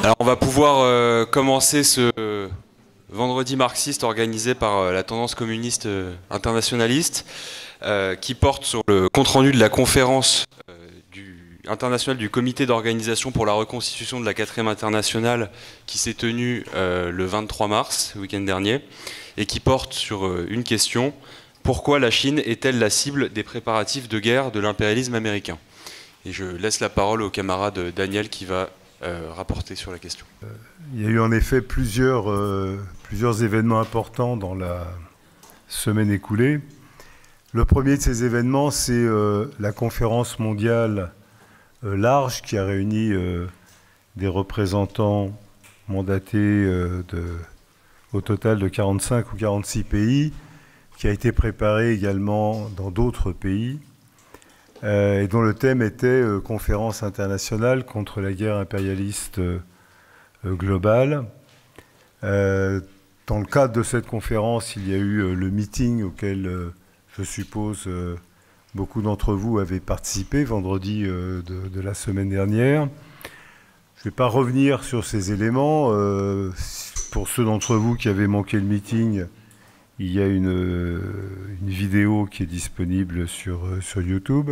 Alors on va pouvoir commencer ce vendredi marxiste organisé par la tendance communiste internationaliste qui porte sur le compte-rendu de la conférence internationale du comité d'organisation pour la reconstitution de la 4e internationale qui s'est tenue le 23 mars, le week-end dernier, et qui porte sur une question: pourquoi la Chine est-elle la cible des préparatifs de guerre de l'impérialisme américain? Et je laisse la parole au camarade Daniel qui va rapporter sur la question. Il y a eu en effet plusieurs événements importants dans la semaine écoulée. Le premier de ces événements, c'est la conférence mondiale large qui a réuni des représentants mandatés au total de 45 ou 46 pays, qui a été préparée également dans d'autres pays, et dont le thème était conférence internationale contre la guerre impérialiste globale. Dans le cadre de cette conférence, il y a eu le meeting auquel je suppose beaucoup d'entre vous avaient participé vendredi de la semaine dernière. Je ne vais pas revenir sur ces éléments. Pour ceux d'entre vous qui avaient manqué le meeting, il y a une vidéo qui est disponible sur YouTube.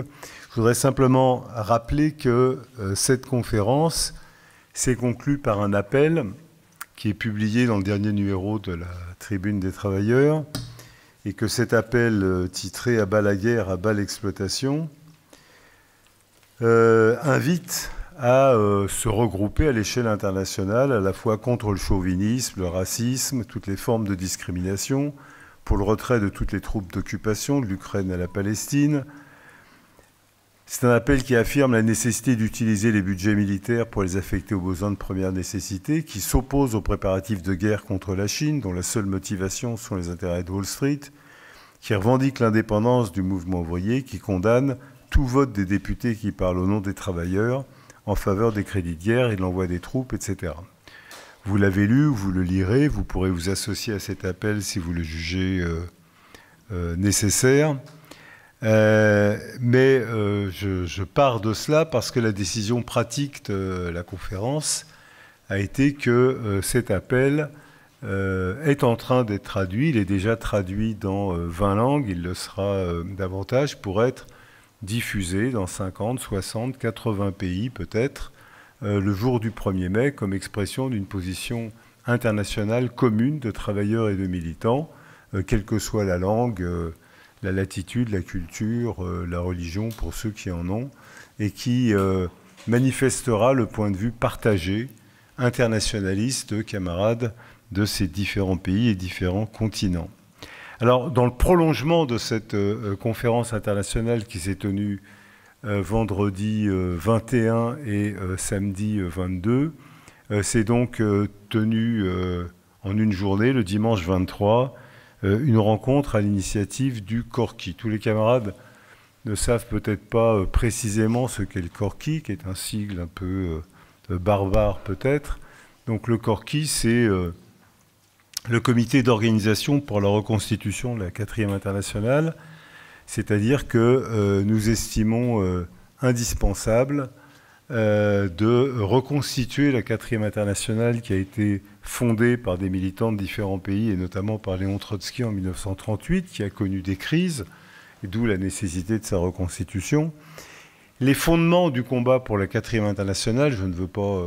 Je voudrais simplement rappeler que cette conférence s'est conclue par un appel qui est publié dans le dernier numéro de la Tribune des Travailleurs, et que cet appel titré « À bas la guerre, à bas l'exploitation » invite à se regrouper à l'échelle internationale, à la fois contre le chauvinisme, le racisme, toutes les formes de discrimination, pour le retrait de toutes les troupes d'occupation de l'Ukraine à la Palestine. C'est un appel qui affirme la nécessité d'utiliser les budgets militaires pour les affecter aux besoins de première nécessité, qui s'oppose aux préparatifs de guerre contre la Chine, dont la seule motivation sont les intérêts de Wall Street, qui revendique l'indépendance du mouvement ouvrier, qui condamne tout vote des députés qui parlent au nom des travailleurs en faveur des crédits de guerre et de l'envoi des troupes, etc. Vous l'avez lu, vous le lirez, vous pourrez vous associer à cet appel si vous le jugez nécessaire. Mais je pars de cela parce que la décision pratique de la conférence a été que cet appel est en train d'être traduit. Il est déjà traduit dans 20 langues. Il le sera davantage pour être diffusé dans 50, 60, 80 pays peut-être le jour du 1er mai comme expression d'une position internationale commune de travailleurs et de militants, quelle que soit la langue, la latitude, la culture, la religion pour ceux qui en ont, et qui manifestera le point de vue partagé, internationaliste de camarades de ces différents pays et différents continents. Alors, dans le prolongement de cette conférence internationale qui s'est tenue vendredi 21 et samedi 22, c'est donc tenu en une journée, le dimanche 23, une rencontre à l'initiative du Corki. Tous les camarades ne savent peut-être pas précisément ce qu'est le Corki, qui est un sigle un peu barbare peut-être. Donc le Corki, c'est le comité d'organisation pour la reconstitution de la 4e internationale, c'est-à-dire que nous estimons indispensable de reconstituer la 4e internationale qui a été fondée par des militants de différents pays, et notamment par Léon Trotsky en 1938, qui a connu des crises, et d'où la nécessité de sa reconstitution. Les fondements du combat pour la 4e internationale, je ne veux pas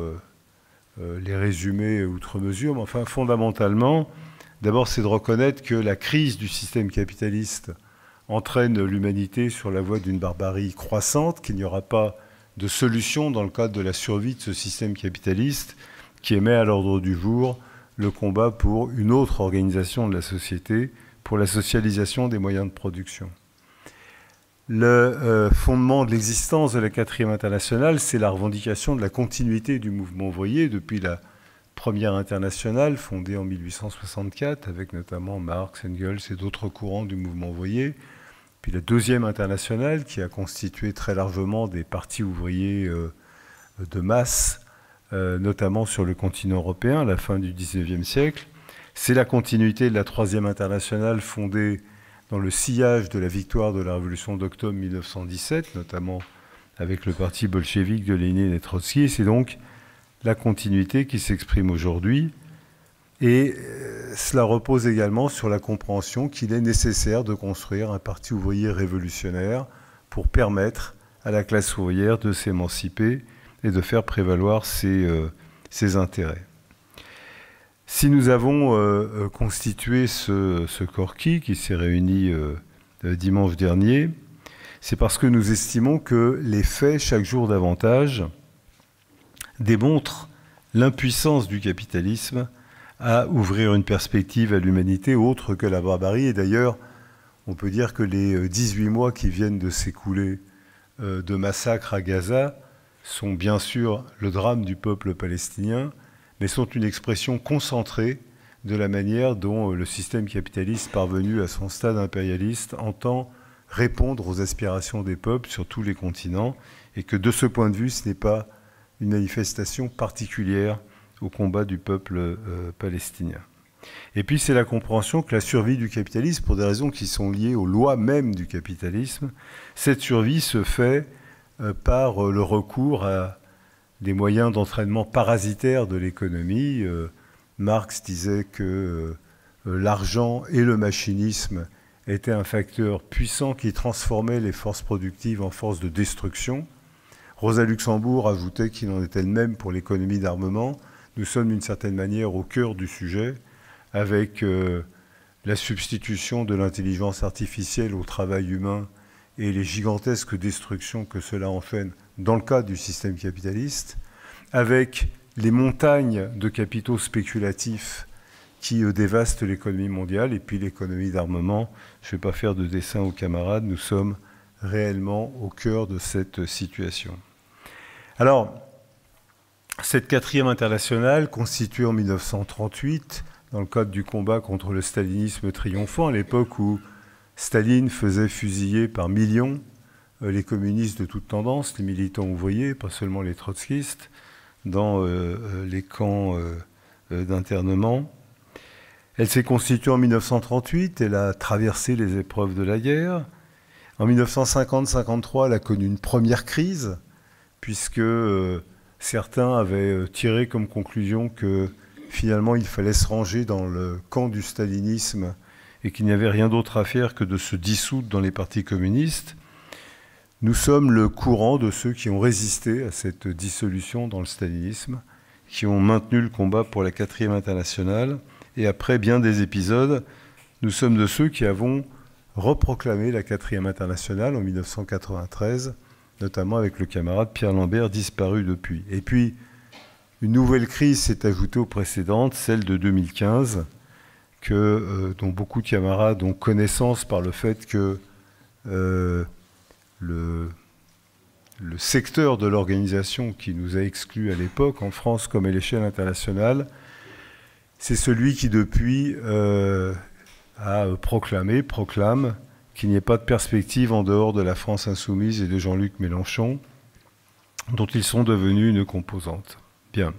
les résumer outre mesure, mais enfin, fondamentalement, d'abord, c'est de reconnaître que la crise du système capitaliste entraîne l'humanité sur la voie d'une barbarie croissante, qu'il n'y aura pas de solution dans le cadre de la survie de ce système capitaliste, qui met à l'ordre du jour le combat pour une autre organisation de la société, pour la socialisation des moyens de production. Le fondement de l'existence de la 4e internationale, c'est la revendication de la continuité du mouvement ouvrier depuis la première internationale, fondée en 1864, avec notamment Marx, Engels et d'autres courants du mouvement ouvrier, puis la 2e internationale, qui a constitué très largement des partis ouvriers de masse, notamment sur le continent européen, à la fin du XIXe siècle. C'est la continuité de la 3e internationale, fondée dans le sillage de la victoire de la Révolution d'octobre 1917, notamment avec le parti bolchevique de Lénine et Trotsky. C'est donc la continuité qui s'exprime aujourd'hui. Et cela repose également sur la compréhension qu'il est nécessaire de construire un parti ouvrier révolutionnaire pour permettre à la classe ouvrière de s'émanciper et de faire prévaloir ses intérêts. Si nous avons constitué ce Corki qui s'est réuni dimanche dernier, c'est parce que nous estimons que les faits, chaque jour davantage, démontrent l'impuissance du capitalisme à ouvrir une perspective à l'humanité autre que la barbarie. Et d'ailleurs, on peut dire que les 18 mois qui viennent de s'écouler de massacres à Gaza sont bien sûr le drame du peuple palestinien, mais sont une expression concentrée de la manière dont le système capitaliste parvenu à son stade impérialiste entend répondre aux aspirations des peuples sur tous les continents, et que de ce point de vue, ce n'est pas une manifestation particulière au combat du peuple palestinien. Et puis c'est la compréhension que la survie du capitalisme, pour des raisons qui sont liées aux lois mêmes du capitalisme, cette survie se fait par le recours à des moyens d'entraînement parasitaires de l'économie. Marx disait que l'argent et le machinisme étaient un facteur puissant qui transformait les forces productives en forces de destruction. Rosa Luxembourg ajoutait qu'il en était le même pour l'économie d'armement. Nous sommes d'une certaine manière au cœur du sujet, avec la substitution de l'intelligence artificielle au travail humain et les gigantesques destructions que cela entraîne dans le cadre du système capitaliste, avec les montagnes de capitaux spéculatifs qui dévastent l'économie mondiale, et puis l'économie d'armement. Je ne vais pas faire de dessin aux camarades, nous sommes réellement au cœur de cette situation. Alors, cette quatrième internationale, constituée en 1938, dans le cadre du combat contre le stalinisme triomphant, à l'époque où Staline faisait fusiller par millions les communistes de toute tendance, les militants ouvriers, pas seulement les trotskistes, dans les camps d'internement. Elle s'est constituée en 1938, elle a traversé les épreuves de la guerre. En 1950-53, elle a connu une première crise, puisque certains avaient tiré comme conclusion que finalement il fallait se ranger dans le camp du stalinisme et qu'il n'y avait rien d'autre à faire que de se dissoudre dans les partis communistes. Nous sommes le courant de ceux qui ont résisté à cette dissolution dans le stalinisme, qui ont maintenu le combat pour la quatrième internationale. Et après bien des épisodes, nous sommes de ceux qui avons reproclamé la quatrième internationale en 1993, notamment avec le camarade Pierre Lambert, disparu depuis. Et puis, une nouvelle crise s'est ajoutée aux précédentes, celle de 2015, dont beaucoup de camarades ont connaissance par le fait que le secteur de l'organisation qui nous a exclus à l'époque, en France comme à l'échelle internationale, c'est celui qui depuis proclame qu'il n'y ait pas de perspective en dehors de la France insoumise et de Jean-Luc Mélenchon, dont ils sont devenus une composante. Bien.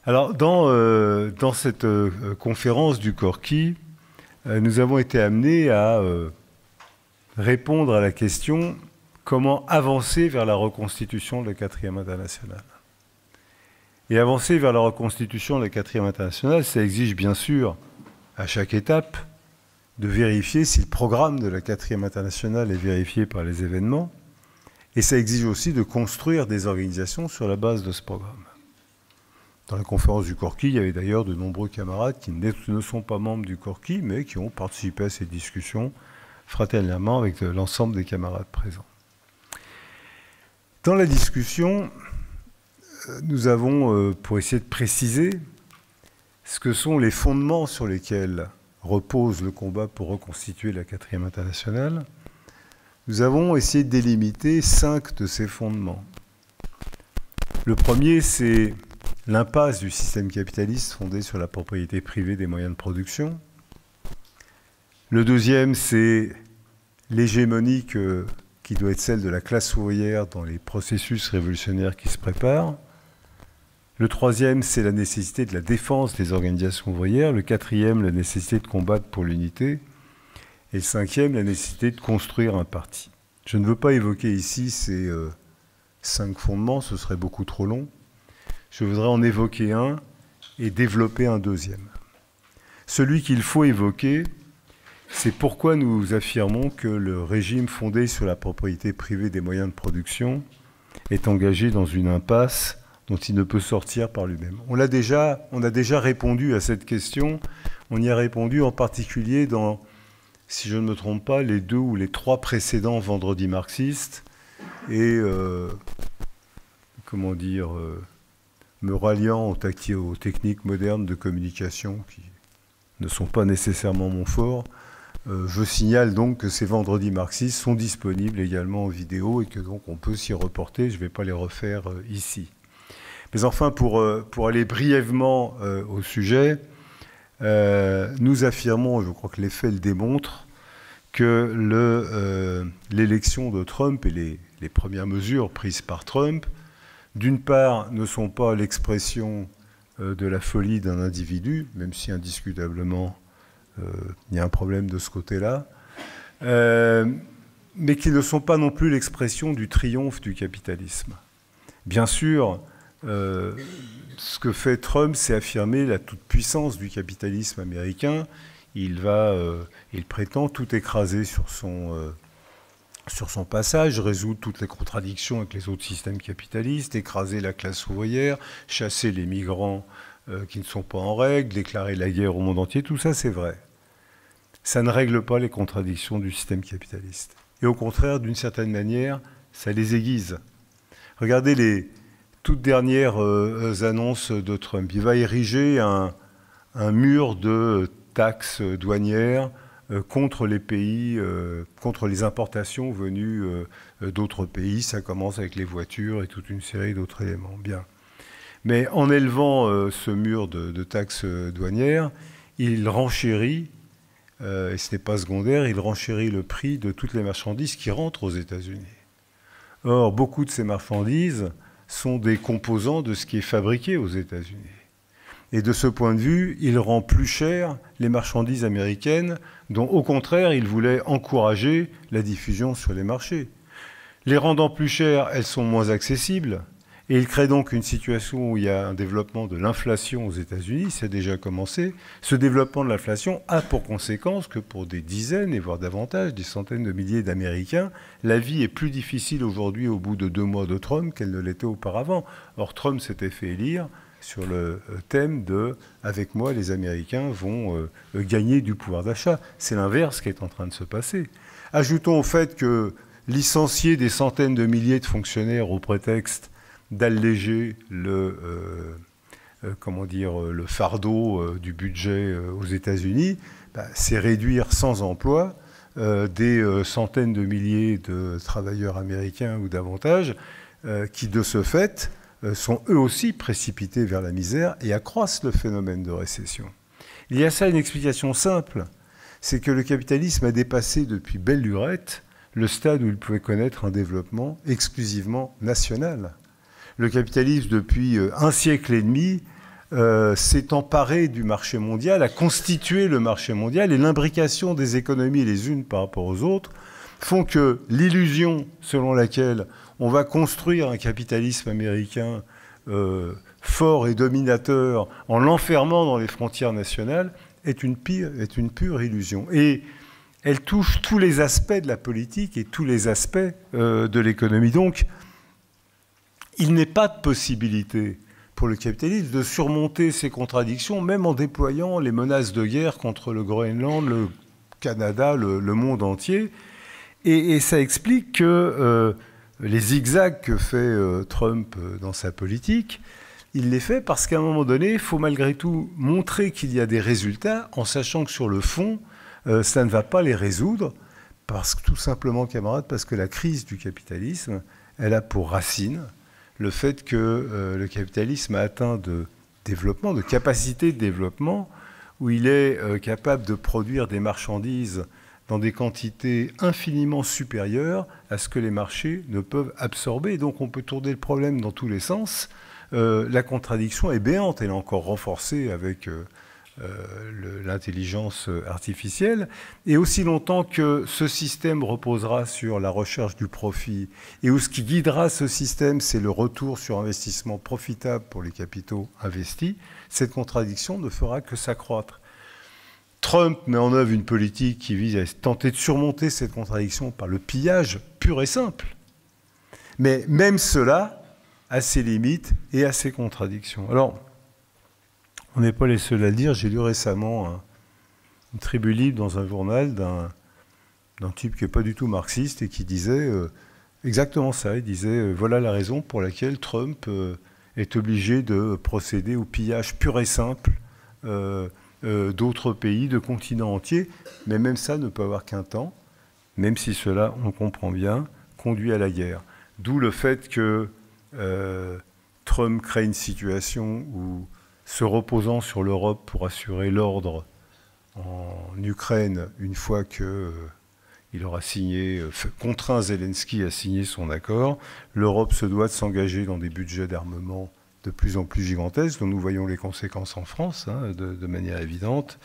Alors, dans cette conférence du Corki, nous avons été amenés à répondre à la question « Comment avancer vers la reconstitution de la quatrième internationale ?» Et avancer vers la reconstitution de la quatrième internationale, ça exige bien sûr, à chaque étape, de vérifier si le programme de la quatrième internationale est vérifié par les événements, et ça exige aussi de construire des organisations sur la base de ce programme. Dans la conférence du Corki, il y avait d'ailleurs de nombreux camarades qui ne sont pas membres du Corki, mais qui ont participé à ces discussions fraternellement avec l'ensemble des camarades présents. Dans la discussion, nous avons, pour essayer de préciser ce que sont les fondements sur lesquels repose le combat pour reconstituer la quatrième internationale, nous avons essayé de délimiter 5 de ces fondements. Le premier, c'est l'impasse du système capitaliste fondé sur la propriété privée des moyens de production. Le deuxième, c'est l'hégémonie qui doit être celle de la classe ouvrière dans les processus révolutionnaires qui se préparent. Le troisième, c'est la nécessité de la défense des organisations ouvrières. Le quatrième, la nécessité de combattre pour l'unité. Et le cinquième, la nécessité de construire un parti. Je ne veux pas évoquer ici ces 5 fondements, ce serait beaucoup trop long. Je voudrais en évoquer un et développer un deuxième. Celui qu'il faut évoquer, c'est pourquoi nous affirmons que le régime fondé sur la propriété privée des moyens de production est engagé dans une impasse dont il ne peut sortir par lui-même. On a déjà répondu à cette question. On y a répondu en particulier dans, si je ne me trompe pas, les 2 ou les 3 précédents vendredis marxistes et, me ralliant aux techniques modernes de communication qui ne sont pas nécessairement mon fort. Je signale donc que ces vendredis marxistes sont disponibles également en vidéo et que donc on peut s'y reporter. Je ne vais pas les refaire ici. Mais enfin, pour aller brièvement au sujet, nous affirmons, je crois que les faits le démontrent, que l'élection de Trump et les premières mesures prises par Trump, d'une part, ne sont pas l'expression de la folie d'un individu, même si indiscutablement il y a un problème de ce côté-là, mais qui ne sont pas non plus l'expression du triomphe du capitalisme. Bien sûr, ce que fait Trump, c'est affirmer la toute-puissance du capitalisme américain. Il prétend tout écraser sur son passage, résoudre toutes les contradictions avec les autres systèmes capitalistes, écraser la classe ouvrière, chasser les migrants qui ne sont pas en règle, déclarer la guerre au monde entier, tout ça c'est vrai. Ça ne règle pas les contradictions du système capitaliste. Et au contraire, d'une certaine manière, ça les aiguise. Regardez les toutes dernières annonces de Trump. Il va ériger un mur de taxes douanières contre les pays, contre les importations venues d'autres pays. Ça commence avec les voitures et toute une série d'autres éléments. Bien. Mais en élevant ce mur de taxes douanières, il renchérit, et ce n'est pas secondaire, il renchérit le prix de toutes les marchandises qui rentrent aux États-Unis. Or, beaucoup de ces marchandises sont des composants de ce qui est fabriqué aux États-Unis. Et de ce point de vue, il rend plus cher les marchandises américaines dont, au contraire, il voulait encourager la diffusion sur les marchés. Les rendant plus chères, elles sont moins accessibles. Et il crée donc une situation où il y a un développement de l'inflation aux États-Unis, ça a déjà commencé. Ce développement de l'inflation a pour conséquence que pour des dizaines, et voire davantage, des centaines de milliers d'Américains, la vie est plus difficile aujourd'hui au bout de 2 mois de Trump qu'elle ne l'était auparavant. Or, Trump s'était fait élire sur le thème de « avec moi, les Américains vont gagner du pouvoir d'achat ». C'est l'inverse qui est en train de se passer. Ajoutons au fait que licencier des centaines de milliers de fonctionnaires au prétexte d'alléger le fardeau du budget aux États-Unis, c'est réduire sans emploi des centaines de milliers de travailleurs américains ou davantage qui, de ce fait, sont eux aussi précipités vers la misère et accroissent le phénomène de récession. Il y a ça une explication simple, c'est que le capitalisme a dépassé depuis belle lurette le stade où il pouvait connaître un développement exclusivement national. Le capitalisme, depuis un siècle et demi, s'est emparé du marché mondial, a constitué le marché mondial, et l'imbrication des économies les unes par rapport aux autres font que l'illusion selon laquelle on va construire un capitalisme américain fort et dominateur en l'enfermant dans les frontières nationales est une pure illusion. Et elle touche tous les aspects de la politique et tous les aspects de l'économie. Donc, il n'est pas de possibilité pour le capitalisme de surmonter ces contradictions, même en déployant les menaces de guerre contre le Groenland, le Canada, le monde entier. Et ça explique que les zigzags que fait Trump dans sa politique, il les fait parce qu'à un moment donné, il faut malgré tout montrer qu'il y a des résultats, en sachant que sur le fond, ça ne va pas les résoudre, parce que, tout simplement, camarades, parce que la crise du capitalisme, elle a pour racine le fait que le capitalisme a atteint de développement, de capacité de développement, où il est capable de produire des marchandises dans des quantités infiniment supérieures à ce que les marchés ne peuvent absorber. Donc on peut tourner le problème dans tous les sens. La contradiction est béante, elle est encore renforcée avec l'intelligence artificielle. Et aussi longtemps que ce système reposera sur la recherche du profit, et où ce qui guidera ce système, c'est le retour sur investissement profitable pour les capitaux investis, cette contradiction ne fera que s'accroître. Trump met en œuvre une politique qui vise à tenter de surmonter cette contradiction par le pillage pur et simple. Mais même cela a ses limites et a ses contradictions. Alors, on n'est pas les seuls à le dire. J'ai lu récemment une tribune libre dans un journal d'un type qui n'est pas du tout marxiste et qui disait exactement ça. Il disait voilà la raison pour laquelle Trump est obligé de procéder au pillage pur et simple d'autres pays, de continents entiers. Mais même ça ne peut avoir qu'un temps, même si cela, on comprend bien, conduit à la guerre. D'où le fait que Trump crée une situation où, se reposant sur l'Europe pour assurer l'ordre en Ukraine, une fois qu'il aura signé, contraint Zelensky à signer son accord, l'Europe se doit de s'engager dans des budgets d'armement de plus en plus gigantesques, dont nous voyons les conséquences en France, hein, de manière évidente.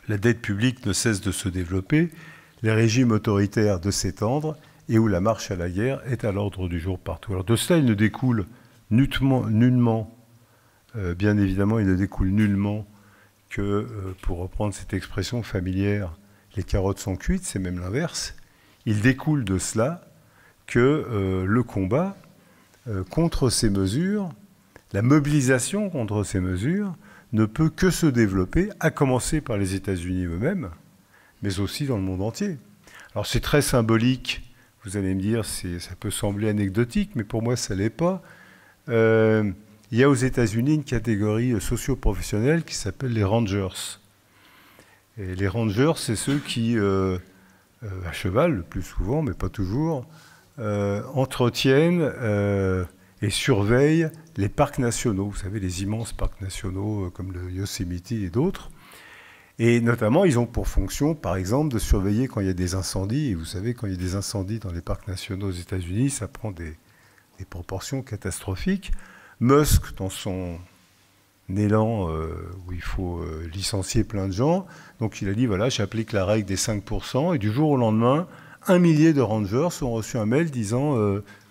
La dette publique ne cesse de se développer, les régimes autoritaires de s'étendre, et où la marche à la guerre est à l'ordre du jour partout. Alors de cela, il ne découle nullement, bien évidemment, il ne découle nullement que, pour reprendre cette expression familière, les carottes sont cuites, c'est même l'inverse. Il découle de cela que le combat contre ces mesures, la mobilisation contre ces mesures, ne peut que se développer, à commencer par les États-Unis eux-mêmes, mais aussi dans le monde entier. Alors c'est très symbolique, vous allez me dire, ça peut sembler anecdotique, mais pour moi ça ne l'est pas. Il y a aux États-Unis une catégorie socio-professionnelle qui s'appelle les Rangers. Et les Rangers, c'est ceux qui, à cheval le plus souvent, mais pas toujours, entretiennent et surveillent les parcs nationaux. Vous savez, les immenses parcs nationaux comme le Yosemite et d'autres. Et notamment, ils ont pour fonction, par exemple, de surveiller quand il y a des incendies. Et vous savez, quand il y a des incendies dans les parcs nationaux aux États-Unis, ça prend des proportions catastrophiques. Musk, dans son élan où il faut licencier plein de gens, donc il a dit, voilà, j'applique la règle des 5%, et du jour au lendemain, 1 millier de rangers ont reçu un mail disant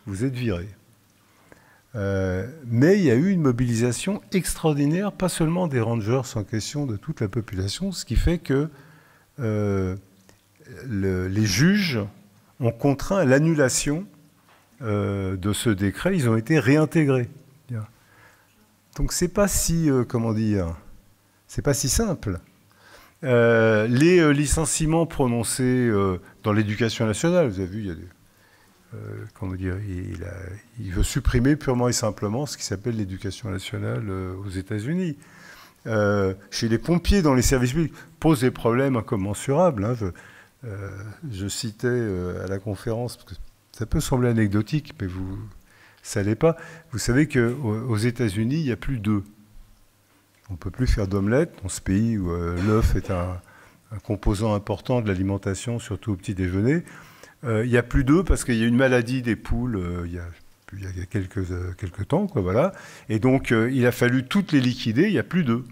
vous êtes virés. Mais il y a eu une mobilisation extraordinaire, pas seulement des rangers en question, de toute la population, ce qui fait que les juges ont contraint à l'annulation de ce décret. Ils ont été réintégrés. Donc c'est pas si, comment dire, c'est pas si simple. Les licenciements prononcés dans l'éducation nationale, vous avez vu, il y a des, comment dire, il veut supprimer purement et simplement ce qui s'appelle l'éducation nationale aux États-Unis. Chez les pompiers dans les services publics, pose des problèmes incommensurables. Hein. Je citais à la conférence, parce que ça peut sembler anecdotique, mais ça ne l'est pas. Vous savez qu'aux États-Unis, il n'y a plus d'œufs. On ne peut plus faire d'omelette dans ce pays où l'œuf est un composant important de l'alimentation, surtout au petit déjeuner. Il n'y a plus d'œufs parce qu'il y a une maladie des poules il y a quelques temps, quoi, voilà. Et donc, il a fallu toutes les liquider, il n'y a plus d'œufs.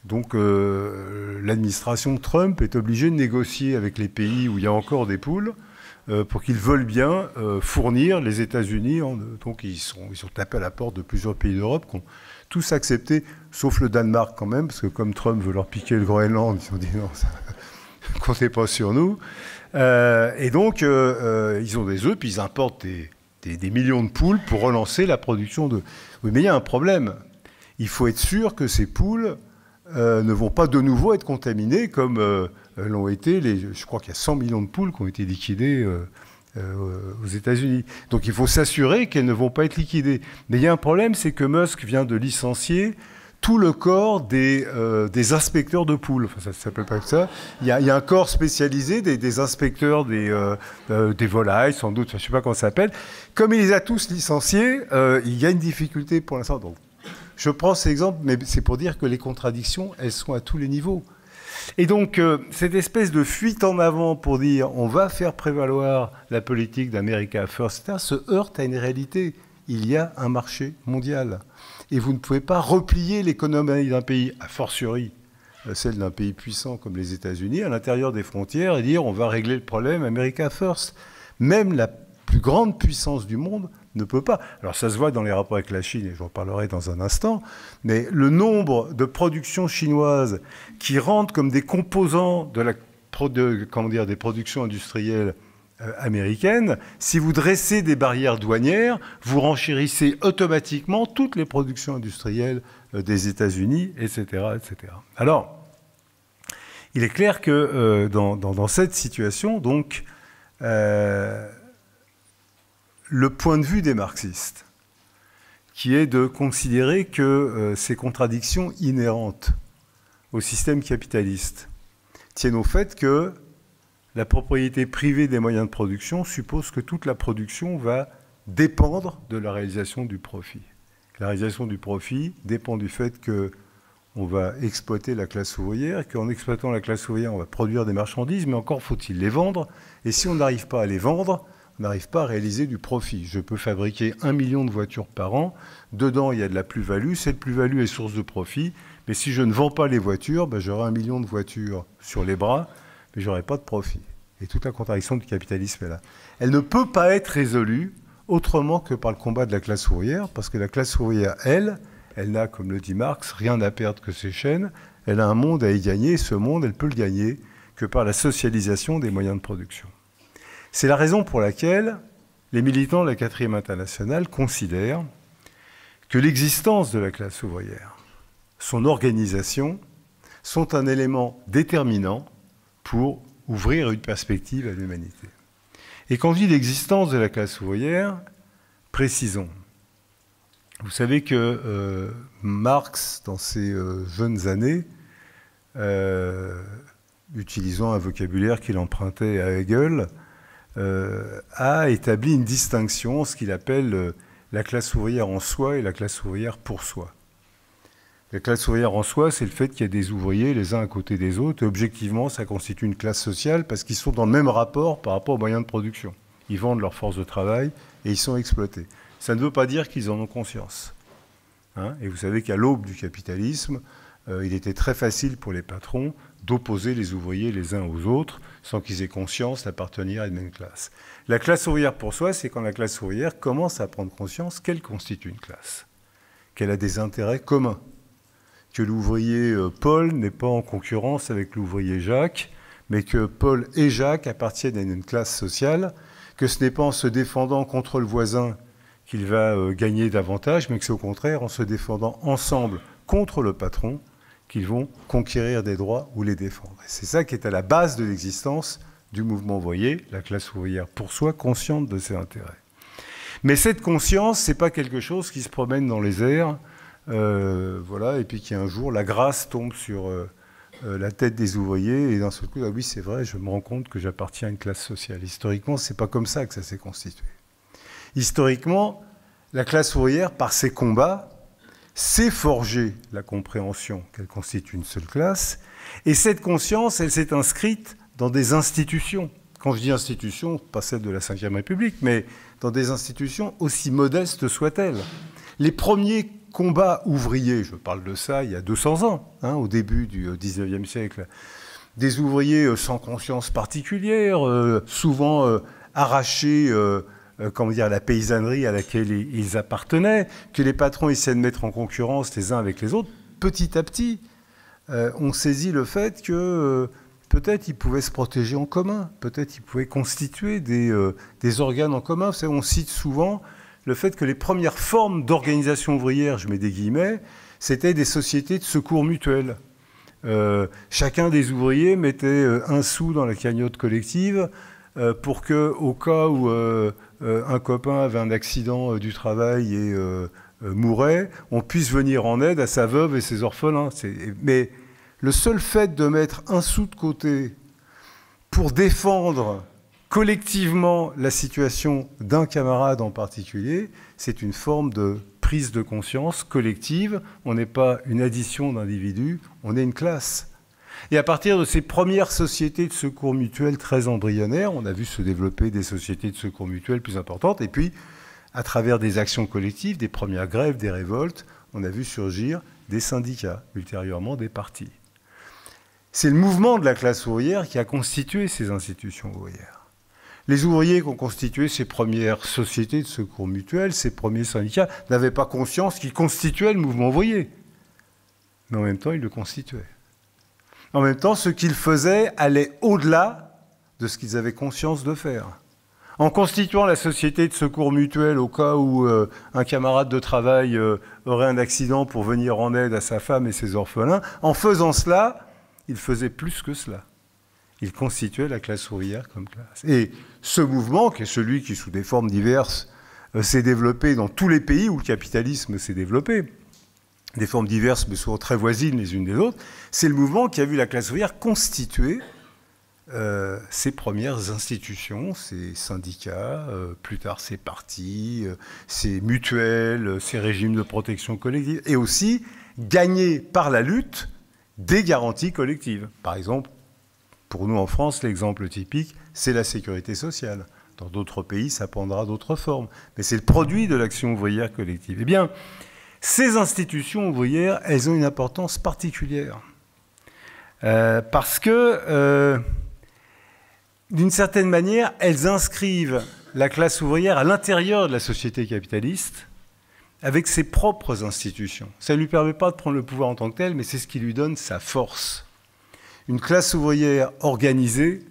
Donc, l'administration Trump est obligée de négocier avec les pays où il y a encore des poules pour qu'ils veulent bien fournir les États-Unis. Donc, ils sont tapés à la porte de plusieurs pays d'Europe qui ont tous accepté, sauf le Danemark quand même, parce que comme Trump veut leur piquer le Groenland, ils ont dit non, ça ne comptez pas sur nous. Et donc, ils ont des œufs, puis ils importent des millions de poules pour relancer la production d'œufs. Oui, mais il y a un problème. Il faut être sûr que ces poules ne vont pas de nouveau être contaminées comme l'ont été, je crois qu'il y a 100 millions de poules qui ont été liquidées aux États-Unis. Donc il faut s'assurer qu'elles ne vont pas être liquidées. Mais il y a un problème, c'est que Musk vient de licencier tout le corps des inspecteurs de poules. Enfin, ça ne s'appelle pas comme ça. Il y a un corps spécialisé des inspecteurs des volailles, sans doute, je ne sais pas comment ça s'appelle. Comme il les a tous licenciés, il y a une difficulté pour l'instant. Donc, je prends cet exemple, mais c'est pour dire que les contradictions, elles sont à tous les niveaux. Et donc, cette espèce de fuite en avant pour dire on va faire prévaloir la politique d'America First, se heurte à une réalité. il y a un marché mondial. Et vous ne pouvez pas replier l'économie d'un pays, a fortiori celle d'un pays puissant comme les États-Unis, à l'intérieur des frontières et dire on va régler le problème America First. Même la plus grande puissance du monde ne peut pas. Alors ça se voit dans les rapports avec la Chine, et j'en parlerai dans un instant, mais le nombre de productions chinoises qui rentrent comme des composants des productions industrielles américaines, si vous dressez des barrières douanières, vous renchérissez automatiquement toutes les productions industrielles des États-Unis, etc., etc. Alors, il est clair que dans cette situation, donc, le point de vue des marxistes, qui est de considérer que ces contradictions inhérentes au système capitaliste tiennent au fait que la propriété privée des moyens de production suppose que toute la production va dépendre de la réalisation du profit. La réalisation du profit dépend du fait qu'on va exploiter la classe ouvrière, et qu'en exploitant la classe ouvrière, on va produire des marchandises, mais encore faut-il les vendre. Et si on n'arrive pas à les vendre, on n'arrive pas à réaliser du profit. Je peux fabriquer 1 million de voitures par an. Dedans, il y a de la plus-value. Cette plus-value est source de profit. Mais si je ne vends pas les voitures, j'aurai 1 million de voitures sur les bras, mais je n'aurai pas de profit. Et toute la contradiction du capitalisme est là. Elle ne peut pas être résolue autrement que par le combat de la classe ouvrière, parce que la classe ouvrière, elle n'a, comme le dit Marx, rien à perdre que ses chaînes. Elle a un monde à y gagner. Ce monde, elle peut le gagner que par la socialisation des moyens de production. C'est la raison pour laquelle les militants de la 4e internationale considèrent que l'existence de la classe ouvrière, son organisation, sont un élément déterminant pour ouvrir une perspective à l'humanité. Et quand je dis l'existence de la classe ouvrière, précisons. Vous savez que Marx, dans ses jeunes années, utilisant un vocabulaire qu'il empruntait à Hegel, a établi une distinction, ce qu'il appelle la classe ouvrière en soi et la classe ouvrière pour soi. La classe ouvrière en soi, c'est le fait qu'il y a des ouvriers les uns à côté des autres. Et objectivement, ça constitue une classe sociale parce qu'ils sont dans le même rapport par rapport aux moyens de production. Ils vendent leur force de travail et ils sont exploités. Ça ne veut pas dire qu'ils en ont conscience. Et vous savez qu'à l'aube du capitalisme, il était très facile pour les patrons d'opposer les ouvriers les uns aux autres sans qu'ils aient conscience d'appartenir à une même classe. La classe ouvrière pour soi, c'est quand la classe ouvrière commence à prendre conscience qu'elle constitue une classe, qu'elle a des intérêts communs, que l'ouvrier Paul n'est pas en concurrence avec l'ouvrier Jacques, mais que Paul et Jacques appartiennent à une classe sociale, que ce n'est pas en se défendant contre le voisin qu'il va gagner davantage, mais que c'est au contraire en se défendant ensemble contre le patron qu'ils vont conquérir des droits ou les défendre. C'est ça qui est à la base de l'existence du mouvement ouvrier, la classe ouvrière pour soi, consciente de ses intérêts. Mais cette conscience, ce n'est pas quelque chose qui se promène dans les airs, voilà, et puis qu'un jour, la grâce tombe sur la tête des ouvriers, et d'un seul coup, ah oui, c'est vrai, je me rends compte que j'appartiens à une classe sociale. Historiquement, ce n'est pas comme ça que ça s'est constitué. Historiquement, la classe ouvrière, par ses combats, s'est forgée la compréhension qu'elle constitue une seule classe, et cette conscience, elle s'est inscrite dans des institutions. Quand je dis institutions, pas celles de la Ve République, mais dans des institutions aussi modestes soient-elles. Les premiers combats ouvriers, je parle de ça il y a 200 ans, au début du XIXe siècle, des ouvriers sans conscience particulière, souvent arrachés à la paysannerie à laquelle ils appartenaient, que les patrons essaient de mettre en concurrence les uns avec les autres, petit à petit, on saisit le fait que peut-être ils pouvaient se protéger en commun, peut-être ils pouvaient constituer des organes en commun. Vous savez, on cite souvent le fait que les premières formes d'organisation ouvrière, je mets des guillemets, c'était des sociétés de secours mutuels. Chacun des ouvriers mettait 1 sou dans la cagnotte collective pour que, au cas où un copain avait un accident du travail et mourait, on puisse venir en aide à sa veuve et ses orphelins. Mais le seul fait de mettre 1 sou de côté pour défendre collectivement la situation d'un camarade en particulier, c'est une forme de prise de conscience collective. On n'est pas une addition d'individus, on est une classe. Et à partir de ces premières sociétés de secours mutuels très embryonnaires, on a vu se développer des sociétés de secours mutuels plus importantes. Et puis, à travers des actions collectives, des premières grèves, des révoltes, on a vu surgir des syndicats, ultérieurement des partis. C'est le mouvement de la classe ouvrière qui a constitué ces institutions ouvrières. Les ouvriers qui ont constitué ces premières sociétés de secours mutuels, ces premiers syndicats, n'avaient pas conscience qu'ils constituaient le mouvement ouvrier. Mais en même temps, ils le constituaient. En même temps, ce qu'ils faisaient allait au-delà de ce qu'ils avaient conscience de faire. En constituant la société de secours mutuel au cas où un camarade de travail aurait un accident pour venir en aide à sa femme et ses orphelins, en faisant cela, il faisait plus que cela. Il constituait la classe ouvrière comme classe. Et ce mouvement, qui est celui qui, sous des formes diverses, s'est développé dans tous les pays où le capitalisme s'est développé, des formes diverses mais souvent très voisines les unes des autres, c'est le mouvement qui a vu la classe ouvrière constituer ses premières institutions, ses syndicats, plus tard ses partis, ses mutuelles, ses régimes de protection collective, et aussi gagner par la lutte des garanties collectives. Par exemple, pour nous en France, l'exemple typique, c'est la sécurité sociale. Dans d'autres pays, ça prendra d'autres formes. Mais c'est le produit de l'action ouvrière collective. Eh bien, ces institutions ouvrières, elles ont une importance particulière. Parce que, d'une certaine manière, elles inscrivent la classe ouvrière à l'intérieur de la société capitaliste avec ses propres institutions. Ça ne lui permet pas de prendre le pouvoir en tant que tel, mais c'est ce qui lui donne sa force. Une classe ouvrière organisée,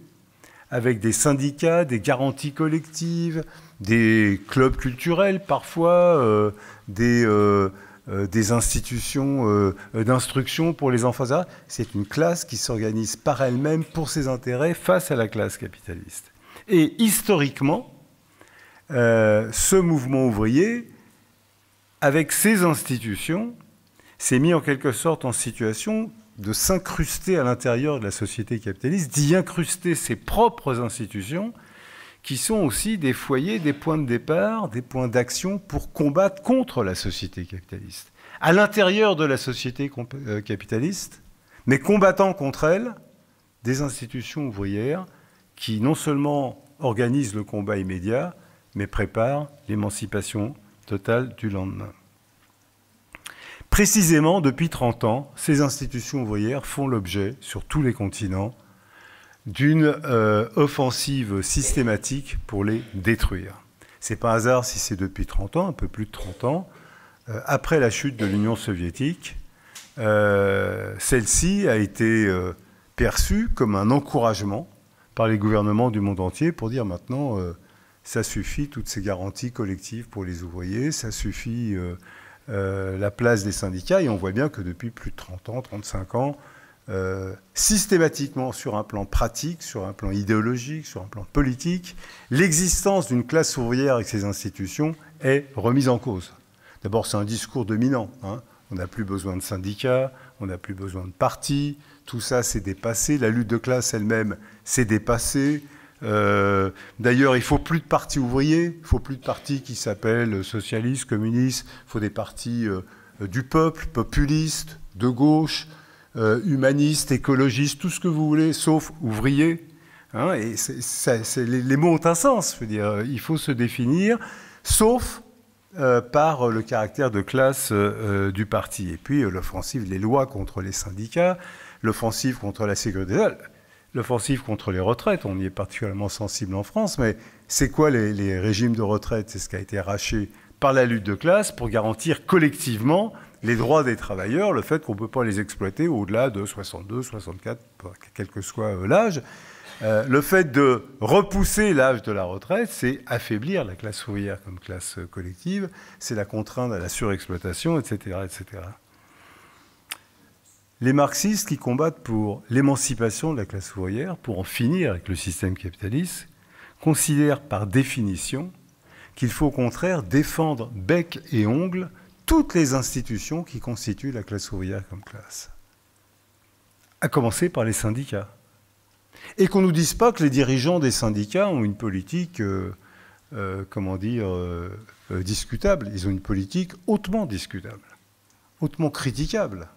avec des syndicats, des garanties collectives, des clubs culturels parfois, des institutions d'instruction pour les enfants. C'est une classe qui s'organise par elle-même pour ses intérêts face à la classe capitaliste. Et historiquement, ce mouvement ouvrier, avec ses institutions, s'est mis en quelque sorte en situation de s'incruster à l'intérieur de la société capitaliste, d'y incruster ses propres institutions, qui sont aussi des foyers, des points de départ, des points d'action pour combattre contre la société capitaliste. À l'intérieur de la société capitaliste, mais combattant contre elle, des institutions ouvrières qui non seulement organisent le combat immédiat, mais préparent l'émancipation totale du lendemain. Précisément, depuis 30 ans, ces institutions ouvrières font l'objet, sur tous les continents, d'une offensive systématique pour les détruire. Ce n'est pas un hasard si c'est depuis 30 ans, un peu plus de 30 ans, après la chute de l'Union soviétique, celle-ci a été perçue comme un encouragement par les gouvernements du monde entier pour dire maintenant, ça suffit, toutes ces garanties collectives pour les ouvriers, ça suffit la place des syndicats, et on voit bien que depuis plus de 30 ans, 35 ans, systématiquement sur un plan pratique, sur un plan idéologique, sur un plan politique, l'existence d'une classe ouvrière avec ses institutions est remise en cause. D'abord, c'est un discours dominant. On n'a plus besoin de syndicats, on n'a plus besoin de partis, tout ça s'est dépassé, la lutte de classe elle-même s'est dépassée. D'ailleurs, il ne faut plus de partis ouvriers, il ne faut plus de partis qui s'appellent socialistes, communistes, il faut des partis du peuple, populistes, de gauche, humanistes, écologistes, tout ce que vous voulez, sauf ouvriers. Et les mots ont un sens, je veux dire, il faut se définir, sauf par le caractère de classe du parti. Et puis l'offensive, les lois contre les syndicats, l'offensive contre la sécurité sociale, l'offensive contre les retraites, on y est particulièrement sensible en France, mais c'est quoi les régimes de retraite? C'est ce qui a été arraché par la lutte de classe pour garantir collectivement les droits des travailleurs, le fait qu'on ne peut pas les exploiter au-delà de 62, 64, quel que soit l'âge. Le fait de repousser l'âge de la retraite, c'est affaiblir la classe ouvrière comme classe collective, c'est la contrainte à la surexploitation, etc., etc. Les marxistes qui combattent pour l'émancipation de la classe ouvrière, pour en finir avec le système capitaliste, considèrent par définition qu'il faut au contraire défendre bec et ongle toutes les institutions qui constituent la classe ouvrière comme classe. À commencer par les syndicats. Et qu'on ne nous dise pas que les dirigeants des syndicats ont une politique, discutable. Ils ont une politique hautement discutable, hautement critiquable.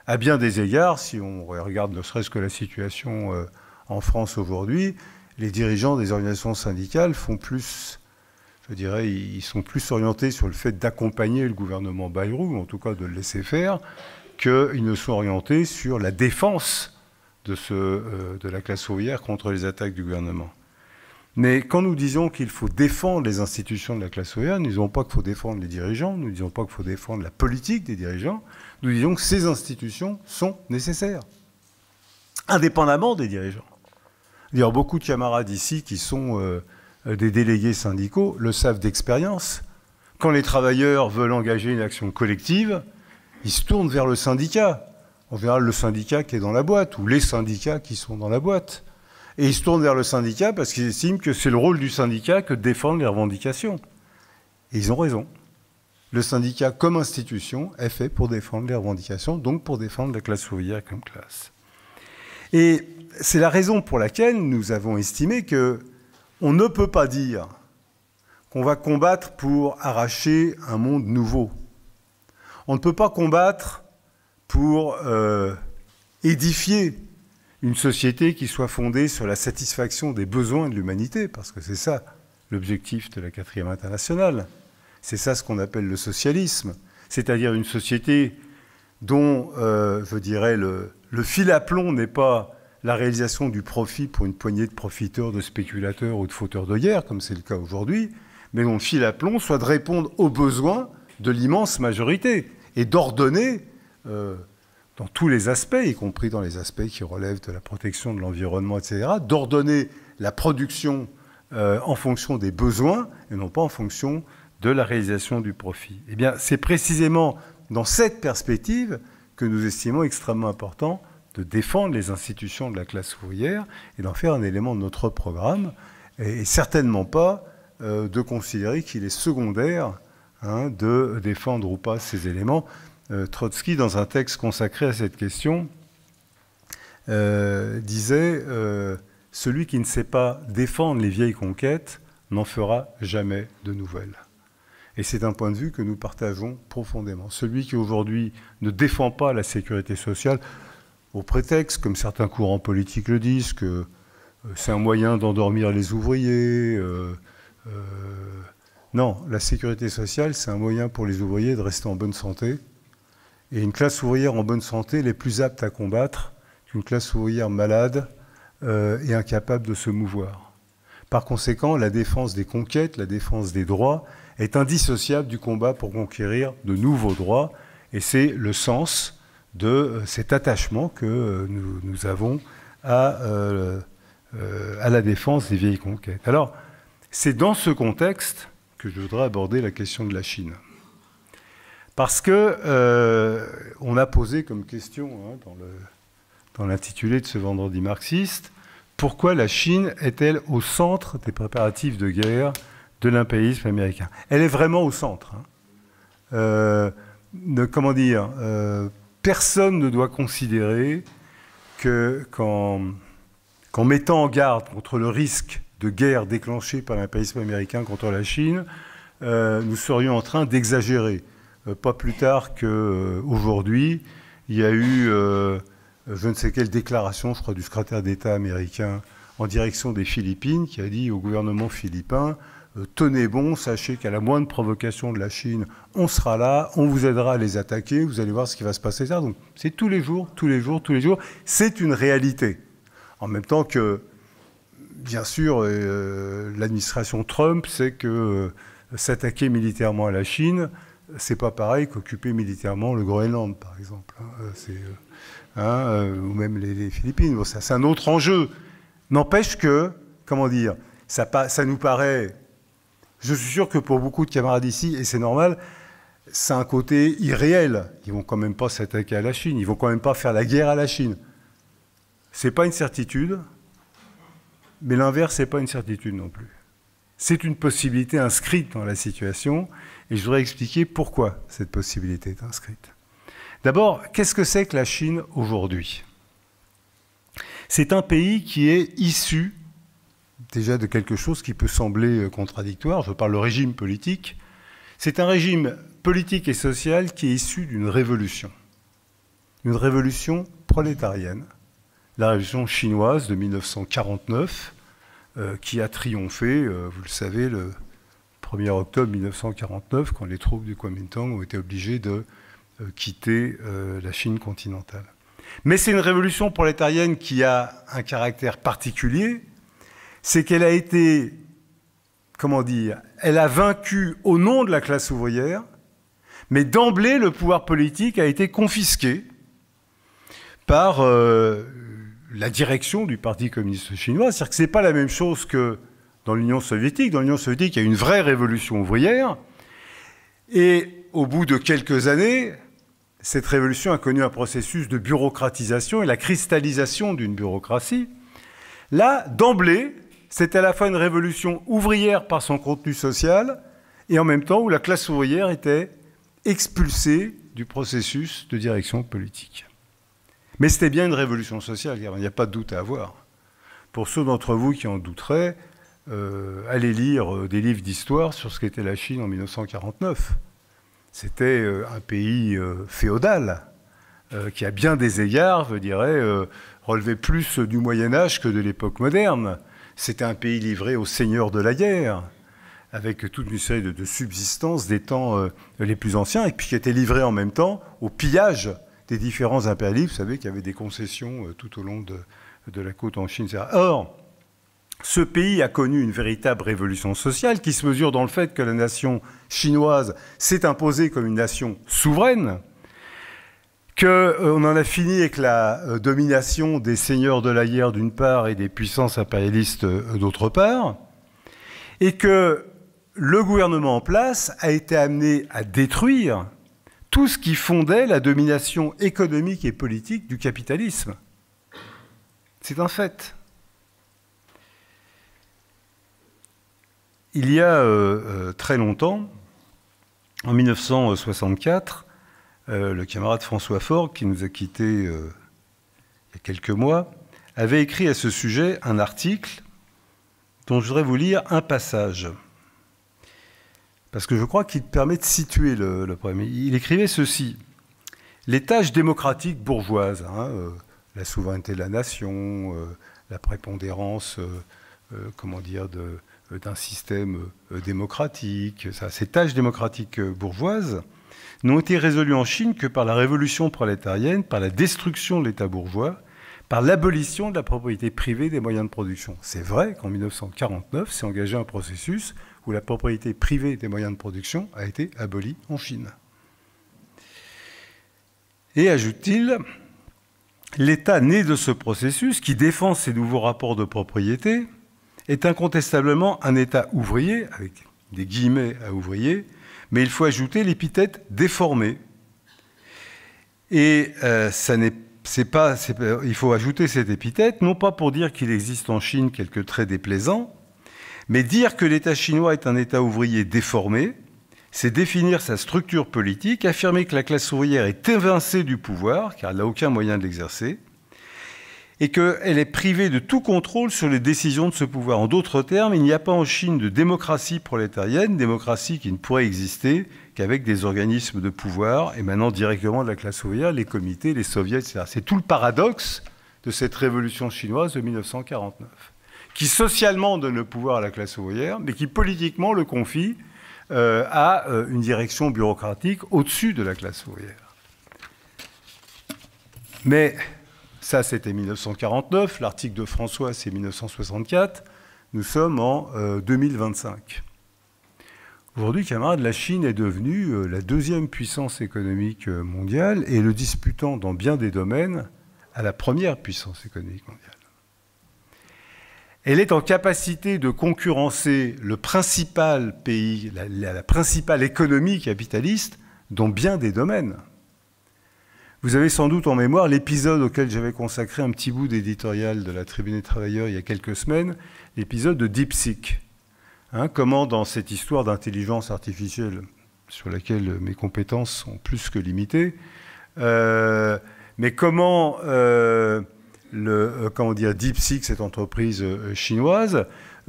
À bien des égards, si on regarde ne serait-ce que la situation en France aujourd'hui, les dirigeants des organisations syndicales font plus, je dirais, ils sont plus orientés sur le fait d'accompagner le gouvernement Bayrou, ou en tout cas de le laisser faire, qu'ils ne sont orientés sur la défense de la classe ouvrière contre les attaques du gouvernement. Mais quand nous disons qu'il faut défendre les institutions de la classe ouvrière, nous ne disons pas qu'il faut défendre les dirigeants, nous ne disons pas qu'il faut défendre la politique des dirigeants, nous disons que ces institutions sont nécessaires, indépendamment des dirigeants. D'ailleurs, beaucoup de camarades ici qui sont des délégués syndicaux le savent d'expérience. Quand les travailleurs veulent engager une action collective, ils se tournent vers le syndicat. En général, le syndicat qui est dans la boîte, ou les syndicats qui sont dans la boîte. Et ils se tournent vers le syndicat parce qu'ils estiment que c'est le rôle du syndicat que de défendre les revendications. Et ils ont raison. Le syndicat, comme institution, est fait pour défendre les revendications, donc pour défendre la classe ouvrière comme classe. Et c'est la raison pour laquelle nous avons estimé qu'on ne peut pas dire qu'on va combattre pour arracher un monde nouveau. On ne peut pas combattre pour édifier une société qui soit fondée sur la satisfaction des besoins de l'humanité, parce que c'est ça l'objectif de la 4e internationale. C'est ça ce qu'on appelle le socialisme, c'est-à-dire une société dont, je dirais, le fil à plomb n'est pas la réalisation du profit pour une poignée de profiteurs, de spéculateurs ou de fauteurs de guerre, comme c'est le cas aujourd'hui, mais dont le fil à plomb soit de répondre aux besoins de l'immense majorité et d'ordonner dans tous les aspects, y compris dans les aspects qui relèvent de la protection de l'environnement, etc., d'ordonner la production en fonction des besoins et non pas en fonction de la réalisation du profit. Eh bien, c'est précisément dans cette perspective que nous estimons extrêmement important de défendre les institutions de la classe ouvrière et d'en faire un élément de notre programme, et certainement pas de considérer qu'il est secondaire de défendre ou pas ces éléments. Trotsky, dans un texte consacré à cette question, disait « Celui qui ne sait pas défendre les vieilles conquêtes n'en fera jamais de nouvelles ». Et c'est un point de vue que nous partageons profondément. Celui qui aujourd'hui ne défend pas la sécurité sociale, au prétexte, comme certains courants politiques le disent, que c'est un moyen d'endormir les ouvriers. Non, la sécurité sociale, c'est un moyen pour les ouvriers de rester en bonne santé. Et une classe ouvrière en bonne santé, elle est plus apte à combattre qu'une classe ouvrière malade et incapable de se mouvoir. Par conséquent, la défense des conquêtes, la défense des droits est indissociable du combat pour conquérir de nouveaux droits. Et c'est le sens de cet attachement que nous avons à la défense des vieilles conquêtes. Alors, c'est dans ce contexte que je voudrais aborder la question de la Chine. Parce que on a posé comme question dans l'intitulé de ce vendredi marxiste, pourquoi la Chine est-elle au centre des préparatifs de guerre de l'impérialisme américain? Elle est vraiment au centre. Comment dire, personne ne doit considérer qu'en mettant en garde contre le risque de guerre déclenchée par l'impérialisme américain contre la Chine, nous serions en train d'exagérer. Pas plus tard qu'aujourd'hui, il y a eu je ne sais quelle déclaration, je crois, du secrétaire d'État américain en direction des Philippines, qui a dit au gouvernement philippin « Tenez bon, sachez qu'à la moindre provocation de la Chine, on sera là, on vous aidera à les attaquer, vous allez voir ce qui va se passer. » Donc c'est tous les jours, tous les jours, tous les jours. C'est une réalité. En même temps que, bien sûr, l'administration Trump sait que s'attaquer militairement à la Chine, c'est pas pareil qu'occuper militairement le Groenland, par exemple. Ou même les Philippines. Bon, c'est un autre enjeu. N'empêche que, comment dire, ça nous paraît... Je suis sûr que pour beaucoup de camarades ici, et c'est normal, c'est un côté irréel. Ils vont quand même pas s'attaquer à la Chine. Ils vont quand même pas faire la guerre à la Chine. C'est pas une certitude, mais l'inverse, c'est pas une certitude non plus. C'est une possibilité inscrite dans la situation, et je voudrais expliquer pourquoi cette possibilité est inscrite. D'abord, qu'est-ce que c'est que la Chine aujourd'hui? C'est un pays qui est issu déjà de quelque chose qui peut sembler contradictoire. Je parle de régime politique. C'est un régime politique et social qui est issu d'une révolution prolétarienne, la révolution chinoise de 1949, qui a triomphé, vous le savez, 1er octobre 1949, quand les troupes du Kuomintang ont été obligées de quitter la Chine continentale. Mais c'est une révolution prolétarienne qui a un caractère particulier, c'est qu'elle a été, comment dire, elle a vaincu au nom de la classe ouvrière, mais d'emblée, le pouvoir politique a été confisqué par la direction du Parti communiste chinois. C'est-à-dire que ce n'est pas la même chose que dans l'Union soviétique. Dans l'Union soviétique, il y a eu une vraie révolution ouvrière. Et au bout de quelques années, cette révolution a connu un processus de bureaucratisation et la cristallisation d'une bureaucratie. Là, d'emblée, c'est à la fois une révolution ouvrière par son contenu social et en même temps où la classe ouvrière était expulsée du processus de direction politique. Mais c'était bien une révolution sociale, il n'y a pas de doute à avoir. Pour ceux d'entre vous qui en douteraient, allez lire des livres d'histoire sur ce qu'était la Chine en 1949. C'était un pays féodal, qui à bien des égards, je dirais, relevait plus du Moyen-Âge que de l'époque moderne. C'était un pays livré aux seigneurs de la guerre, avec toute une série de subsistances des temps les plus anciens, et puis qui était livré en même temps au pillage des différents impérialistes. Vous savez qu'il y avait des concessions tout au long de la côte en Chine, etc. Or, ce pays a connu une véritable révolution sociale qui se mesure dans le fait que la nation chinoise s'est imposée comme une nation souveraine, qu'on en a fini avec la domination des seigneurs de la guerre d'une part et des puissances impérialistes d'autre part, et que le gouvernement en place a été amené à détruire tout ce qui fondait la domination économique et politique du capitalisme. C'est un fait. Il y a très longtemps, en 1964, le camarade François Faure, qui nous a quittés il y a quelques mois, avait écrit à ce sujet un article dont je voudrais vous lire un passage, parce que je crois qu'il permet de situer le problème. Il écrivait ceci: les tâches démocratiques bourgeoises, la souveraineté de la nation, la prépondérance, comment dire, d'un système démocratique, ces tâches démocratiques bourgeoises n'ont été résolues en Chine que par la révolution prolétarienne, par la destruction de l'État bourgeois, par l'abolition de la propriété privée des moyens de production. C'est vrai qu'en 1949 s'est engagé un processus où la propriété privée des moyens de production a été abolie en Chine. Et ajoute-t-il, l'État né de ce processus, qui défend ces nouveaux rapports de propriété, est incontestablement un État ouvrier, avec des guillemets à ouvrier, mais il faut ajouter l'épithète déformé. Et il faut ajouter cette épithète, non pas pour dire qu'il existe en Chine quelques traits déplaisants, mais dire que l'État chinois est un État ouvrier déformé, c'est définir sa structure politique, affirmer que la classe ouvrière est évincée du pouvoir, car elle n'a aucun moyen de l'exercer, et qu'elle est privée de tout contrôle sur les décisions de ce pouvoir. En d'autres termes, il n'y a pas en Chine de démocratie prolétarienne, démocratie qui ne pourrait exister qu'avec des organismes de pouvoir émanant directement de la classe ouvrière, les comités, les soviets, etc. C'est tout le paradoxe de cette révolution chinoise de 1949, qui socialement donne le pouvoir à la classe ouvrière, mais qui politiquement le confie à une direction bureaucratique au-dessus de la classe ouvrière. Mais ça, c'était 1949. L'article de François, c'est 1964. Nous sommes en 2025. Aujourd'hui, camarades, la Chine est devenue la deuxième puissance économique mondiale et le disputant dans bien des domaines à la première puissance économique mondiale. Elle est en capacité de concurrencer le principal pays, la principale économie capitaliste dans bien des domaines. Vous avez sans doute en mémoire l'épisode auquel j'avais consacré un petit bout d'éditorial de la Tribune des Travailleurs il y a quelques semaines, l'épisode de DeepSeek. Comment dans cette histoire d'intelligence artificielle, sur laquelle mes compétences sont plus que limitées, mais comment DeepSeek, cette entreprise chinoise,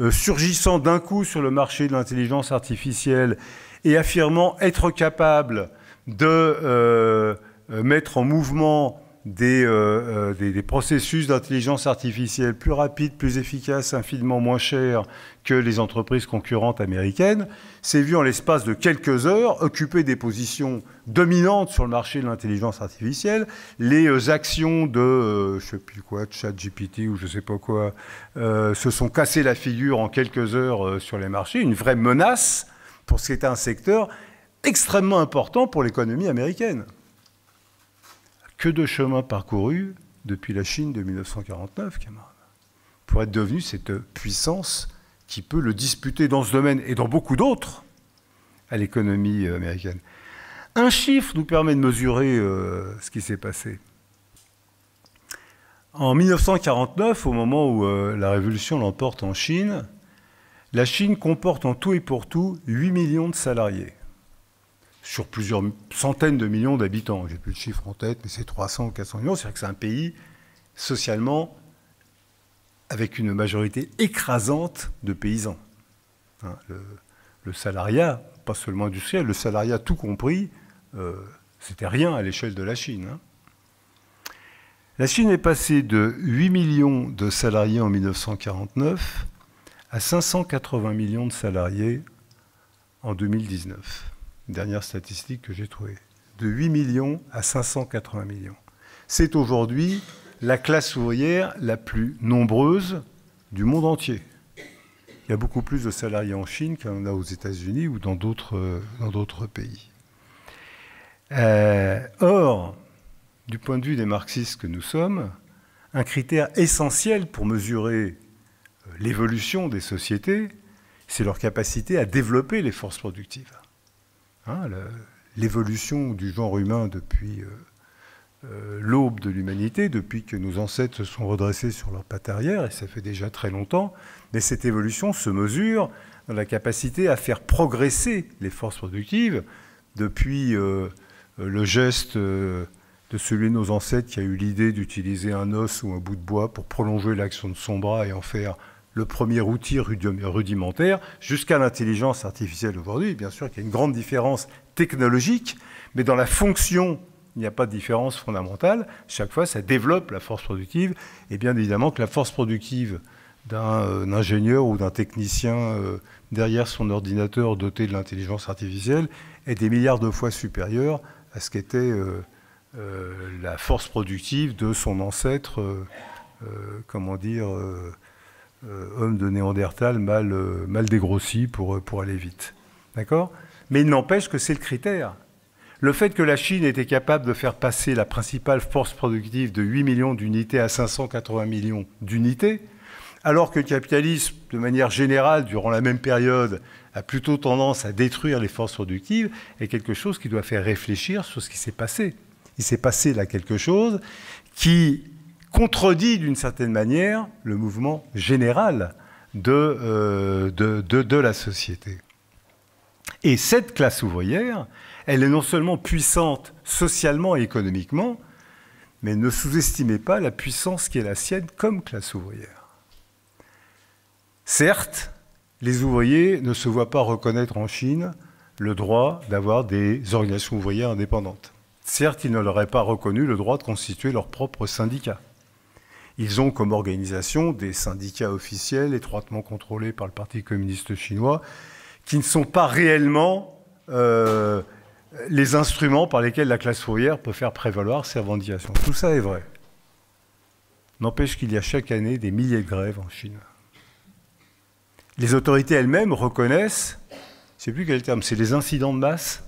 surgissant d'un coup sur le marché de l'intelligence artificielle et affirmant être capable de mettre en mouvement des processus d'intelligence artificielle plus rapides, plus efficaces, infiniment moins chers que les entreprises concurrentes américaines, s'est vu en l'espace de quelques heures occuper des positions dominantes sur le marché de l'intelligence artificielle. Les actions de, je ne sais plus quoi, ChatGPT ou je ne sais pas quoi, se sont cassées la figure en quelques heures sur les marchés. Une vraie menace pour ce qui est un secteur extrêmement important pour l'économie américaine. Que de chemin parcouru depuis la Chine de 1949, camarades, pour être devenue cette puissance qui peut le disputer dans ce domaine et dans beaucoup d'autres à l'économie américaine. Un chiffre nous permet de mesurer ce qui s'est passé. En 1949, au moment où la révolution l'emporte en Chine, la Chine comporte en tout et pour tout 8 millions de salariés, sur plusieurs centaines de millions d'habitants. J'ai plus le chiffre en tête, mais c'est 300 ou 400 millions. C'est-à-dire que c'est un pays socialement avec une majorité écrasante de paysans. Hein, le salariat, pas seulement industriel, le salariat tout compris, c'était rien à l'échelle de la Chine. Hein. La Chine est passée de 8 millions de salariés en 1949 à 580 millions de salariés en 2019. Dernière statistique que j'ai trouvée. De 8 millions à 580 millions. C'est aujourd'hui la classe ouvrière la plus nombreuse du monde entier. Il y a beaucoup plus de salariés en Chine qu'il y en a aux États-Unis ou dans d'autres pays. Or, du point de vue des marxistes que nous sommes, un critère essentiel pour mesurer l'évolution des sociétés, c'est leur capacité à développer les forces productives. Hein, l'évolution du genre humain depuis l'aube de l'humanité, depuis que nos ancêtres se sont redressés sur leurs pattes arrière, et ça fait déjà très longtemps, mais cette évolution se mesure dans la capacité à faire progresser les forces productives depuis le geste de celui de nos ancêtres qui a eu l'idée d'utiliser un os ou un bout de bois pour prolonger l'action de son bras et en faire le premier outil rudimentaire, jusqu'à l'intelligence artificielle aujourd'hui. Bien sûr qu'il y a une grande différence technologique, mais dans la fonction, il n'y a pas de différence fondamentale. Chaque fois, ça développe la force productive. Et bien évidemment que la force productive d'un ingénieur ou d'un technicien derrière son ordinateur doté de l'intelligence artificielle est des milliards de fois supérieure à ce qu'était la force productive de son ancêtre, homme de Néandertal mal dégrossi pour aller vite. D'accord ? Mais il n'empêche que c'est le critère. Le fait que la Chine était capable de faire passer la principale force productive de 8 millions d'unités à 580 millions d'unités, alors que le capitalisme, de manière générale, durant la même période, a plutôt tendance à détruire les forces productives, est quelque chose qui doit faire réfléchir sur ce qui s'est passé. Il s'est passé là quelque chose qui contredit d'une certaine manière le mouvement général de la société. Et cette classe ouvrière, elle est non seulement puissante socialement et économiquement, mais ne sous-estimez pas la puissance qui est la sienne comme classe ouvrière. Certes, les ouvriers ne se voient pas reconnaître en Chine le droit d'avoir des organisations ouvrières indépendantes. Certes, ils ne leur auraient pas reconnu le droit de constituer leur propre syndicat. Ils ont comme organisation des syndicats officiels étroitement contrôlés par le Parti communiste chinois qui ne sont pas réellement les instruments par lesquels la classe ouvrière peut faire prévaloir ses revendications. Tout ça est vrai. N'empêche qu'il y a chaque année des milliers de grèves en Chine. Les autorités elles-mêmes reconnaissent, je ne sais plus quel terme, c'est les incidents de masse.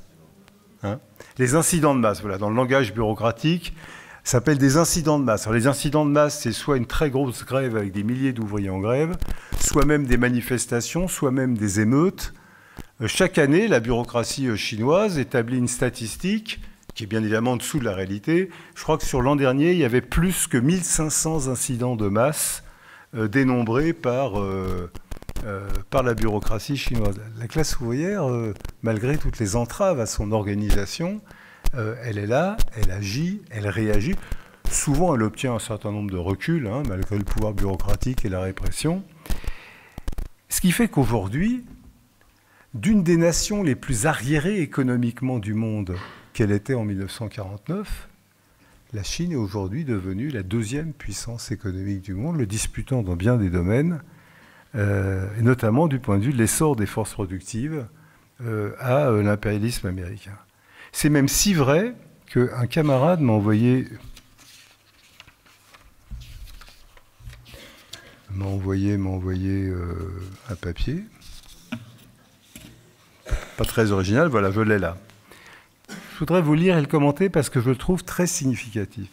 Hein, les incidents de masse, voilà, dans le langage bureaucratique, ça s'appelle des incidents de masse. Alors, les incidents de masse, c'est soit une très grosse grève avec des milliers d'ouvriers en grève, soit même des manifestations, soit même des émeutes. Chaque année, la bureaucratie chinoise établit une statistique qui est bien évidemment en dessous de la réalité. Je crois que sur l'an dernier, il y avait plus que 1500 incidents de masse dénombrés par la bureaucratie chinoise. La classe ouvrière, malgré toutes les entraves à son organisation, elle est là, elle agit, elle réagit. Souvent, elle obtient un certain nombre de reculs, hein, malgré le pouvoir bureaucratique et la répression. Ce qui fait qu'aujourd'hui, d'une des nations les plus arriérées économiquement du monde qu'elle était en 1949, la Chine est aujourd'hui devenue la deuxième puissance économique du monde, le disputant dans bien des domaines, et notamment du point de vue de l'essor des forces productives à l'impérialisme américain. C'est même si vrai qu'un camarade m'a envoyé un papier, pas très original, voilà, je l'ai là. Je voudrais vous lire et le commenter parce que je le trouve très significatif.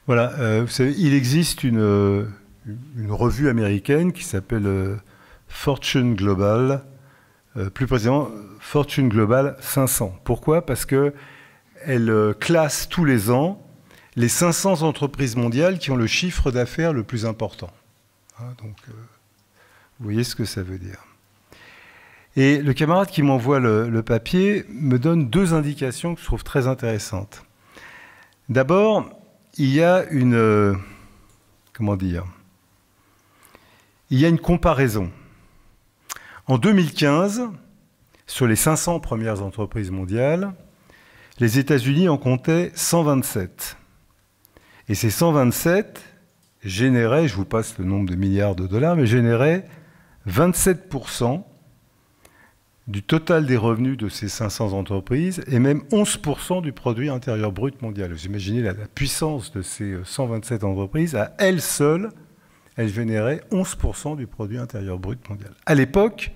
Voilà, vous savez, il existe une revue américaine qui s'appelle Fortune Global, plus précisément Fortune Global 500. Pourquoi? Parce qu'elle classe tous les ans les 500 entreprises mondiales qui ont le chiffre d'affaires le plus important. Hein, donc, vous voyez ce que ça veut dire. Et le camarade qui m'envoie le papier me donne deux indications que je trouve très intéressantes. D'abord, il y a une... comment dire? Il y a une comparaison. En 2015, sur les 500 premières entreprises mondiales, les États-Unis en comptaient 127. Et ces 127 généraient, je vous passe le nombre de milliards de dollars, mais généraient 27% du total des revenus de ces 500 entreprises et même 11% du produit intérieur brut mondial. Vous imaginez la puissance de ces 127 entreprises. À elles seules, elles généraient 11% du produit intérieur brut mondial. À l'époque,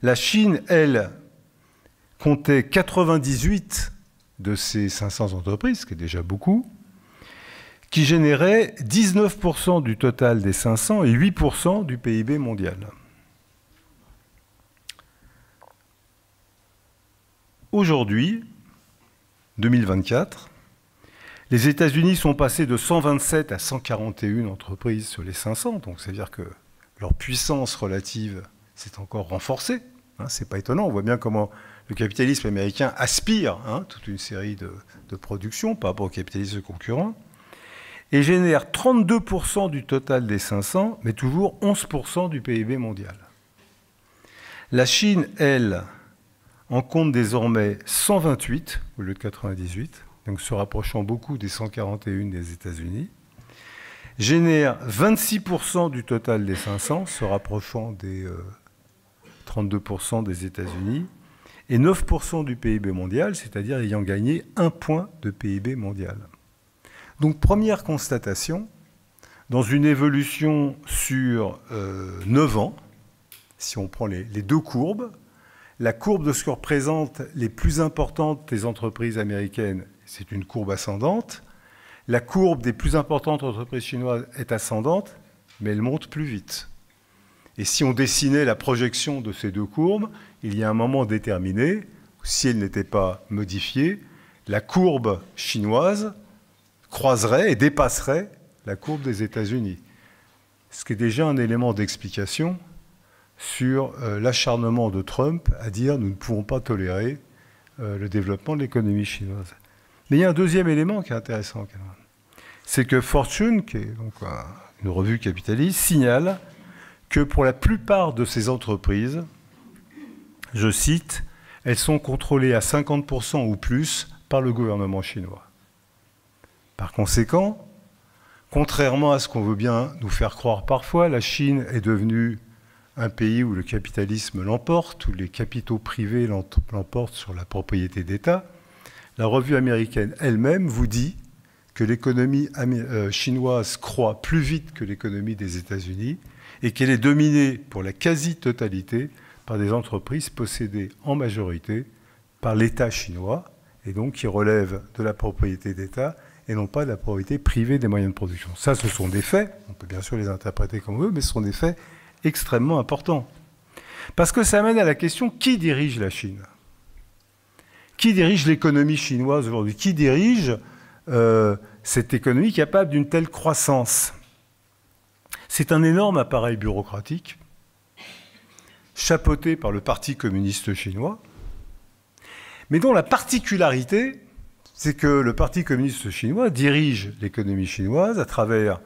la Chine, elle, comptait 98 de ces 500 entreprises, ce qui est déjà beaucoup, qui généraient 19% du total des 500 et 8% du PIB mondial. Aujourd'hui, 2024, les États-Unis sont passés de 127 à 141 entreprises sur les 500, donc c'est-à-dire que leur puissance relative s'est encore renforcée. Hein, c'est pas étonnant, on voit bien comment le capitalisme américain aspire toute une série de productions par rapport au capitalisme concurrent, et génère 32% du total des 500, mais toujours 11% du PIB mondial. La Chine, elle, en compte désormais 128 au lieu de 98, donc se rapprochant beaucoup des 141 des États-Unis, génère 26% du total des 500, se rapprochant des 32% des États-Unis, et 9% du PIB mondial, c'est-à-dire ayant gagné 1 point de PIB mondial. Donc première constatation, dans une évolution sur 9 ans, si on prend les deux courbes, la courbe de ce que représentent les plus importantes des entreprises américaines, c'est une courbe ascendante. La courbe des plus importantes entreprises chinoises est ascendante, mais elle monte plus vite. Et si on dessinait la projection de ces deux courbes, il y a un moment déterminé, si elle n'était pas modifiée, la courbe chinoise croiserait et dépasserait la courbe des États-Unis. Ce qui est déjà un élément d'explication sur l'acharnement de Trump à dire nous ne pouvons pas tolérer le développement de l'économie chinoise. Mais il y a un deuxième élément qui est intéressant, c'est que Fortune, qui est donc une revue capitaliste, signale que pour la plupart de ces entreprises, je cite, elles sont contrôlées à 50% ou plus par le gouvernement chinois. Par conséquent, contrairement à ce qu'on veut bien nous faire croire parfois, la Chine est devenue un pays où le capitalisme l'emporte, où les capitaux privés l'emportent sur la propriété d'État. La revue américaine elle-même vous dit que l'économie chinoise croît plus vite que l'économie des États-Unis et qu'elle est dominée pour la quasi-totalité par des entreprises possédées en majorité par l'État chinois et donc qui relèvent de la propriété d'État et non pas de la propriété privée des moyens de production. Ça, ce sont des faits, on peut bien sûr les interpréter comme on veut, mais ce sont des faits extrêmement importants. Parce que ça amène à la question, qui dirige la Chine? Qui dirige l'économie chinoise aujourd'hui? Qui dirige cette économie capable d'une telle croissance? C'est un énorme appareil bureaucratique, chapeauté par le Parti communiste chinois, mais dont la particularité, c'est que le Parti communiste chinois dirige l'économie chinoise à travers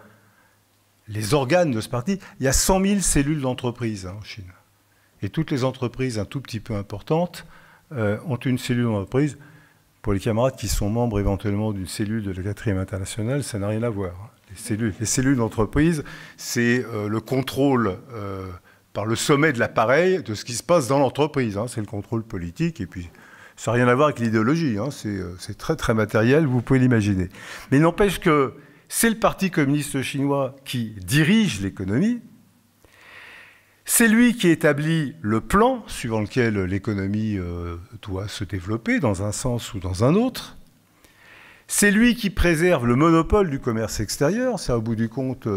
les organes de ce parti. Il y a 100 000 cellules d'entreprise en Chine. Et toutes les entreprises un tout petit peu importantes ont une cellule d'entreprise. Pour les camarades qui sont membres éventuellement d'une cellule de la 4e internationale, ça n'a rien à voir. Les cellules d'entreprise, c'est le contrôle par le sommet de l'appareil de ce qui se passe dans l'entreprise. C'est le contrôle politique, et puis ça n'a rien à voir avec l'idéologie. C'est très très matériel, vous pouvez l'imaginer. Mais il n'empêche que c'est le Parti communiste chinois qui dirige l'économie. C'est lui qui établit le plan suivant lequel l'économie doit se développer dans un sens ou dans un autre. C'est lui qui préserve le monopole du commerce extérieur. C'est au bout du compte,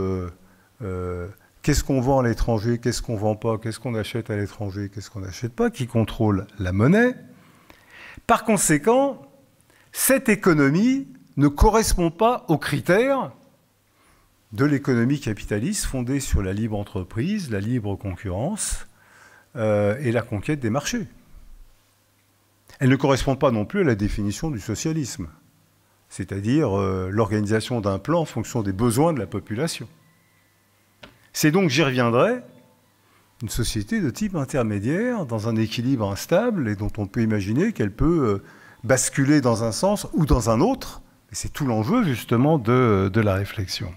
qu'est-ce qu'on vend à l'étranger, qu'est-ce qu'on ne vend pas, qu'est-ce qu'on achète à l'étranger, qu'est-ce qu'on n'achète pas, qui contrôle la monnaie. Par conséquent, cette économie ne correspond pas aux critères de l'économie capitaliste fondée sur la libre entreprise, la libre concurrence et la conquête des marchés. Elle ne correspond pas non plus à la définition du socialisme, c'est-à-dire l'organisation d'un plan en fonction des besoins de la population. C'est donc, j'y reviendrai, une société de type intermédiaire, dans un équilibre instable, et dont on peut imaginer qu'elle peut basculer dans un sens ou dans un autre. Et c'est tout l'enjeu, justement, de la réflexion.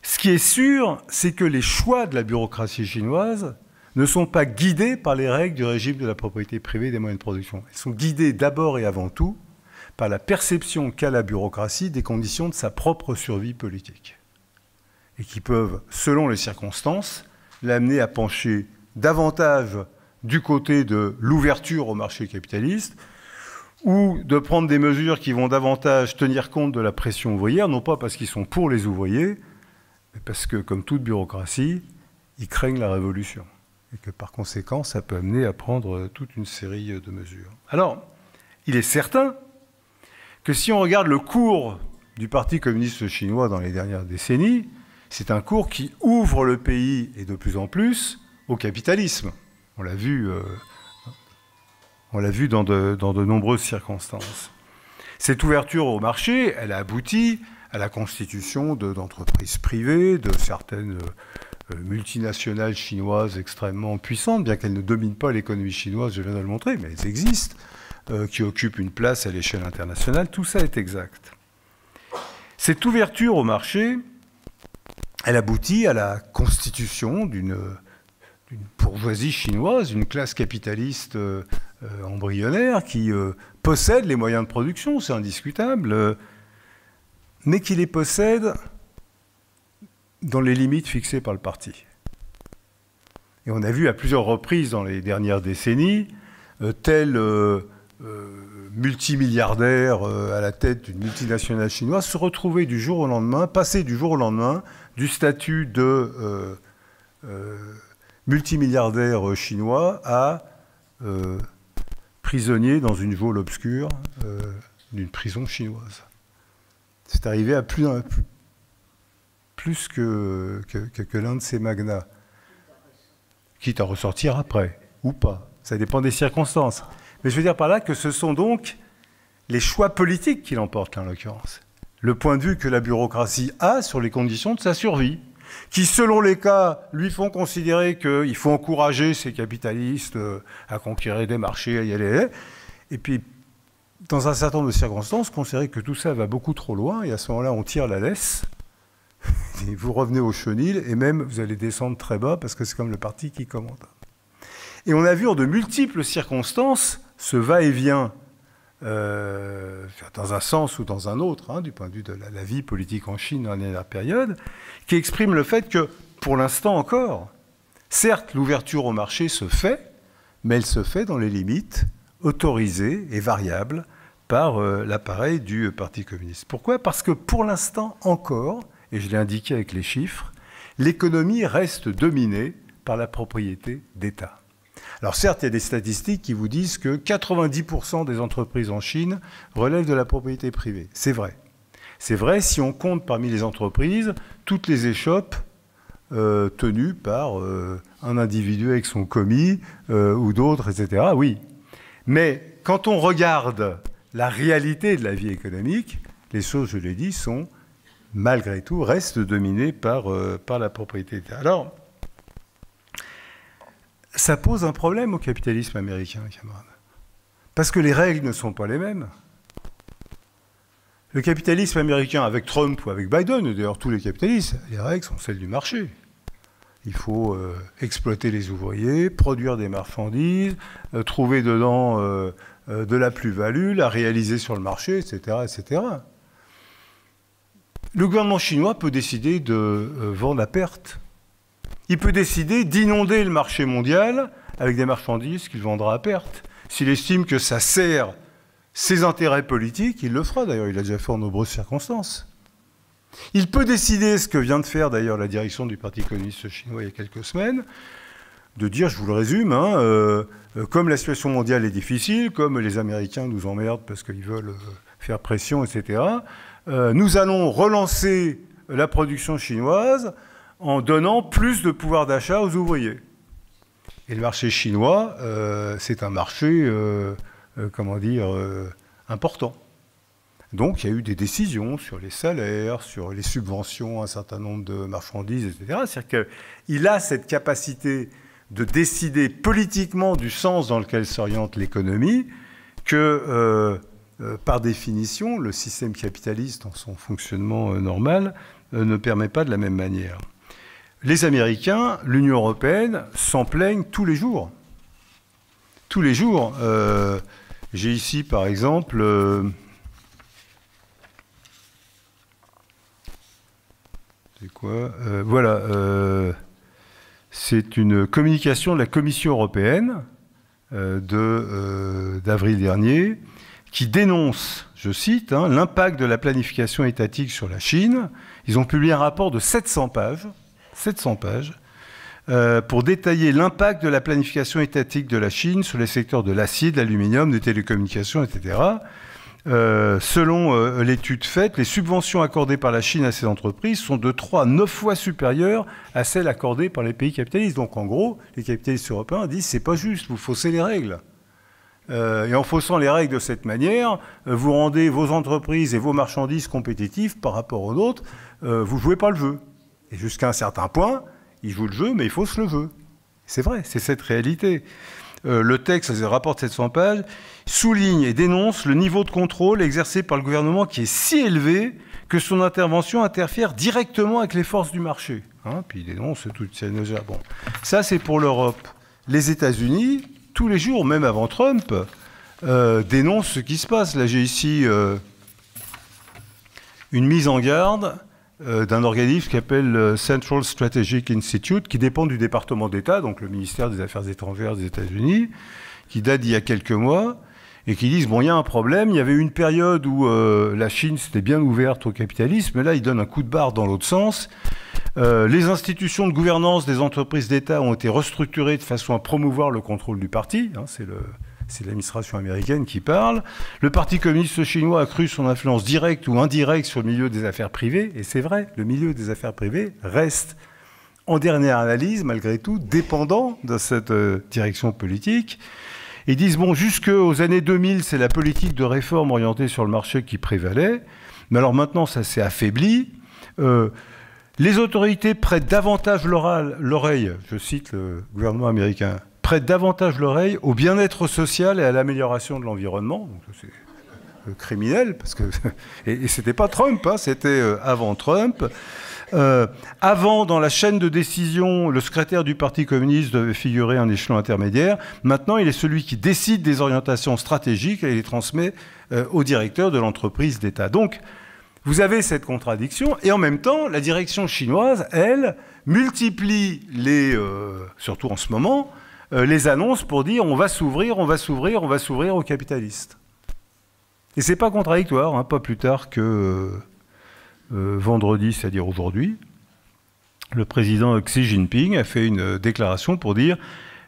Ce qui est sûr, c'est que les choix de la bureaucratie chinoise ne sont pas guidés par les règles du régime de la propriété privée des moyens de production. Ils sont guidés d'abord et avant tout par la perception qu'a la bureaucratie des conditions de sa propre survie politique, et qui peuvent, selon les circonstances, l'amener à pencher davantage du côté de l'ouverture au marché capitaliste, ou de prendre des mesures qui vont davantage tenir compte de la pression ouvrière, non pas parce qu'ils sont pour les ouvriers, mais parce que, comme toute bureaucratie, ils craignent la révolution. Et que, par conséquent, ça peut amener à prendre toute une série de mesures. Alors, il est certain que si on regarde le cours du Parti communiste chinois dans les dernières décennies, c'est un cours qui ouvre le pays, et de plus en plus, au capitalisme. On l'a vu dans de nombreuses circonstances. Cette ouverture au marché, elle a abouti à la constitution d'entreprises privées, de certaines multinationales chinoises extrêmement puissantes, bien qu'elles ne dominent pas l'économie chinoise, je viens de le montrer, mais elles existent, qui occupent une place à l'échelle internationale. Tout ça est exact. Cette ouverture au marché, elle aboutit à la constitution d'une bourgeoisie chinoise, une classe capitaliste embryonnaire qui possède les moyens de production, c'est indiscutable, mais qui les possède dans les limites fixées par le parti. Et on a vu à plusieurs reprises dans les dernières décennies tel multimilliardaire à la tête d'une multinationale chinoise se retrouver du jour au lendemain, passer du jour au lendemain du statut de multimilliardaire chinois à prisonnier dans une geôle obscure d'une prison chinoise. C'est arrivé à plus que l'un de ces magnats, quitte à ressortir après, ou pas. Ça dépend des circonstances. Mais je veux dire par là que ce sont donc les choix politiques qui l'emportent, là, en l'occurrence. Le point de vue que la bureaucratie a sur les conditions de sa survie, qui, selon les cas, lui font considérer qu'il faut encourager ces capitalistes à conquérir des marchés, à y aller. Et puis, dans un certain nombre de circonstances, considérer que tout ça va beaucoup trop loin, et à ce moment-là, on tire la laisse, et vous revenez au chenil, et même vous allez descendre très bas, parce que c'est comme le parti qui commande. Et on a vu en de multiples circonstances ce va-et-vient, dans un sens ou dans un autre, du point de vue de la vie politique en Chine dans la dernière période, qui exprime le fait que, pour l'instant encore, certes, l'ouverture au marché se fait, mais elle se fait dans les limites autorisées et variables par l'appareil du Parti communiste. Pourquoi ? Parce que pour l'instant encore, et je l'ai indiqué avec les chiffres, l'économie reste dominée par la propriété d'État. Alors certes, il y a des statistiques qui vous disent que 90% des entreprises en Chine relèvent de la propriété privée. C'est vrai. C'est vrai si on compte parmi les entreprises toutes les échoppes tenues par un individu avec son commis ou d'autres, etc. Oui. Mais quand on regarde la réalité de la vie économique, les choses, je l'ai dit, sont, malgré tout, restent dominées par la propriété d'État. Alors, ça pose un problème au capitalisme américain, camarades. Parce que les règles ne sont pas les mêmes. Le capitalisme américain, avec Trump ou avec Biden, et d'ailleurs tous les capitalistes, les règles sont celles du marché. Il faut exploiter les ouvriers, produire des marchandises, trouver dedans de la plus-value, la réaliser sur le marché, etc., etc. Le gouvernement chinois peut décider de vendre à perte. Il peut décider d'inonder le marché mondial avec des marchandises qu'il vendra à perte. S'il estime que ça sert ses intérêts politiques, il le fera. D'ailleurs, il l'a déjà fait en nombreuses circonstances. Il peut décider, ce que vient de faire d'ailleurs la direction du Parti communiste chinois il y a quelques semaines, de dire, je vous le résume, comme la situation mondiale est difficile, comme les Américains nous emmerdent parce qu'ils veulent faire pression, etc., nous allons relancer la production chinoise en donnant plus de pouvoir d'achat aux ouvriers. Et le marché chinois, c'est un marché, important. Donc il y a eu des décisions sur les salaires, sur les subventions à un certain nombre de marchandises, etc. C'est-à-dire qu'il a cette capacité de décider politiquement du sens dans lequel s'oriente l'économie que, par définition, le système capitaliste, dans son fonctionnement normal, ne permet pas de la même manière. Les Américains, l'Union européenne, s'en plaignent tous les jours. Tous les jours. J'ai ici, par exemple... c'est quoi voilà. C'est une communication de la Commission européenne d'avril dernier qui dénonce, je cite, l'impact de la planification étatique sur la Chine. Ils ont publié un rapport de 700 pages, pour détailler l'impact de la planification étatique de la Chine sur les secteurs de l'acier, de l'aluminium, des télécommunications, etc. Selon l'étude faite, les subventions accordées par la Chine à ces entreprises sont de 3 à 9 fois supérieures à celles accordées par les pays capitalistes. Donc en gros, les capitalistes européens disent c'est pas juste, vous faussez les règles. Et en faussant les règles de cette manière, vous rendez vos entreprises et vos marchandises compétitives par rapport aux autres, vous jouez pas le jeu. Et jusqu'à un certain point, ils jouent le jeu, mais ils faussent le jeu. C'est vrai, c'est cette réalité. Le texte, le rapport de 700 pages, souligne et dénonce le niveau de contrôle exercé par le gouvernement qui est si élevé que son intervention interfère directement avec les forces du marché. Puis il dénonce toutes ces mesures. Bon, ça c'est pour l'Europe. Les États-Unis, tous les jours, même avant Trump, dénoncent ce qui se passe. Là j'ai ici une mise en garde d'un organisme qui s'appelle Central Strategic Institute, qui dépend du département d'État, donc le ministère des Affaires étrangères des États-Unis, qui date d'il y a quelques mois, et qui disent, bon, il y a un problème, il y avait eu une période où la Chine s'était bien ouverte au capitalisme, mais là, ils donnent un coup de barre dans l'autre sens. Les institutions de gouvernance des entreprises d'État ont été restructurées de façon à promouvoir le contrôle du parti, c'est l'administration américaine qui parle. Le Parti communiste chinois a accru son influence directe ou indirecte sur le milieu des affaires privées. Et c'est vrai, le milieu des affaires privées reste, en dernière analyse, malgré tout, dépendant de cette direction politique. Ils disent, bon, jusqu'aux années 2000, c'est la politique de réforme orientée sur le marché qui prévalait. Mais alors maintenant, ça s'est affaibli. Les autorités prêtent davantage l'oreille, je cite le gouvernement américain, prête davantage l'oreille au bien-être social et à l'amélioration de l'environnement. C'est criminel, parce que et c'était pas Trump, c'était avant Trump. Avant, dans la chaîne de décision, le secrétaire du Parti communiste devait figurer un échelon intermédiaire. Maintenant, il est celui qui décide des orientations stratégiques et les transmet au directeur de l'entreprise d'État. Donc, vous avez cette contradiction, et en même temps, la direction chinoise, elle, multiplie surtout en ce moment, les annonces pour dire on va s'ouvrir aux capitalistes. Et c'est pas contradictoire, pas plus tard que vendredi, c'est-à-dire aujourd'hui, le président Xi Jinping a fait une déclaration pour dire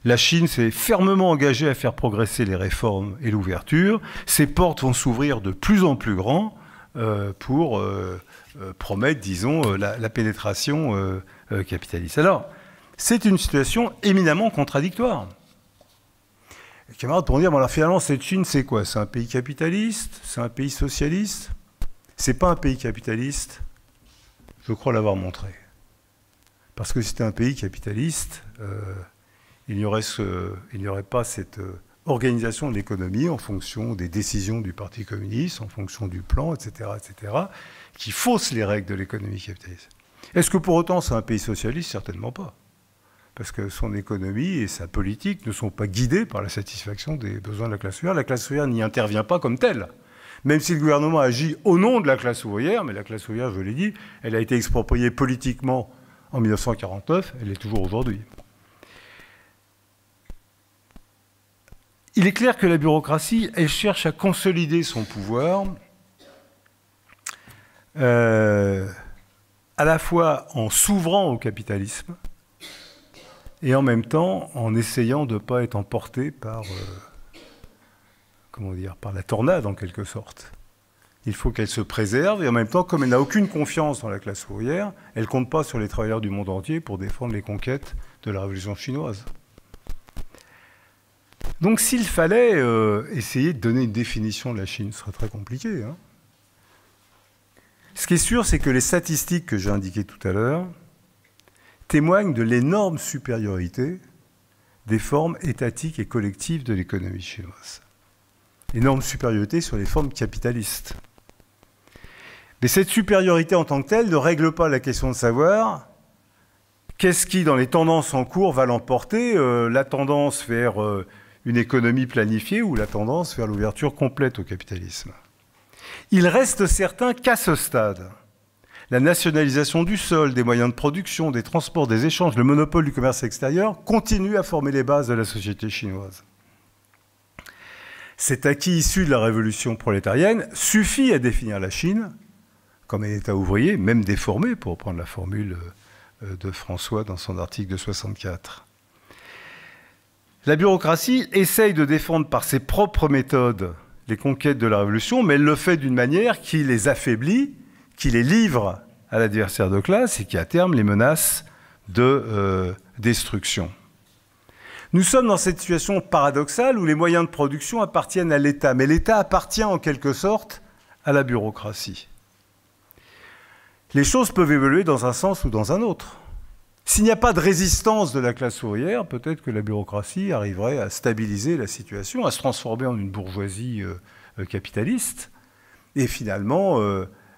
la Chine s'est fermement engagée à faire progresser les réformes et l'ouverture, ses portes vont s'ouvrir de plus en plus grand pour promettre, disons, la pénétration capitaliste. Alors, c'est une situation éminemment contradictoire. Les camarades pourront dire, bon, alors finalement, cette Chine, c'est quoi? C'est un pays capitaliste? C'est un pays socialiste? C'est pas un pays capitaliste, je crois l'avoir montré. Parce que si c'était un pays capitaliste, il n'y aurait pas cette organisation de l'économie en fonction des décisions du Parti communiste, en fonction du plan, etc., qui fausse les règles de l'économie capitaliste. Est-ce que pour autant c'est un pays socialiste? Certainement pas. Parce que son économie et sa politique ne sont pas guidées par la satisfaction des besoins de la classe ouvrière. La classe ouvrière n'y intervient pas comme telle. Même si le gouvernement agit au nom de la classe ouvrière, mais la classe ouvrière, je l'ai dit, elle a été expropriée politiquement en 1949, elle l'est toujours aujourd'hui. Il est clair que la bureaucratie, elle cherche à consolider son pouvoir, à la fois en s'ouvrant au capitalisme, et en même temps en essayant de ne pas être emporté par, par la tornade en quelque sorte. Il faut qu'elle se préserve et en même temps, comme elle n'a aucune confiance dans la classe ouvrière, elle ne compte pas sur les travailleurs du monde entier pour défendre les conquêtes de la révolution chinoise. Donc s'il fallait essayer de donner une définition de la Chine, ce serait très compliqué. Hein. Ce qui est sûr, c'est que les statistiques que j'ai indiquées tout à l'heure témoignent de l'énorme supériorité des formes étatiques et collectives de l'économie chinoise. Énorme supériorité sur les formes capitalistes. Mais cette supériorité en tant que telle ne règle pas la question de savoir qu'est-ce qui, dans les tendances en cours, va l'emporter, la tendance vers une économie planifiée ou la tendance vers l'ouverture complète au capitalisme. Il reste certain qu'à ce stade, la nationalisation du sol, des moyens de production, des transports, des échanges, le monopole du commerce extérieur continue à former les bases de la société chinoise. Cet acquis issu de la révolution prolétarienne suffit à définir la Chine comme un État ouvrier, même déformé, pour reprendre la formule de François dans son article de 64. La bureaucratie essaye de défendre par ses propres méthodes les conquêtes de la révolution, mais elle le fait d'une manière qui les affaiblit, qui les livre à l'adversaire de classe et qui, à terme, les menace de destruction. Nous sommes dans cette situation paradoxale où les moyens de production appartiennent à l'État, mais l'État appartient en quelque sorte à la bureaucratie. Les choses peuvent évoluer dans un sens ou dans un autre. S'il n'y a pas de résistance de la classe ouvrière, peut-être que la bureaucratie arriverait à stabiliser la situation, à se transformer en une bourgeoisie capitaliste, et finalement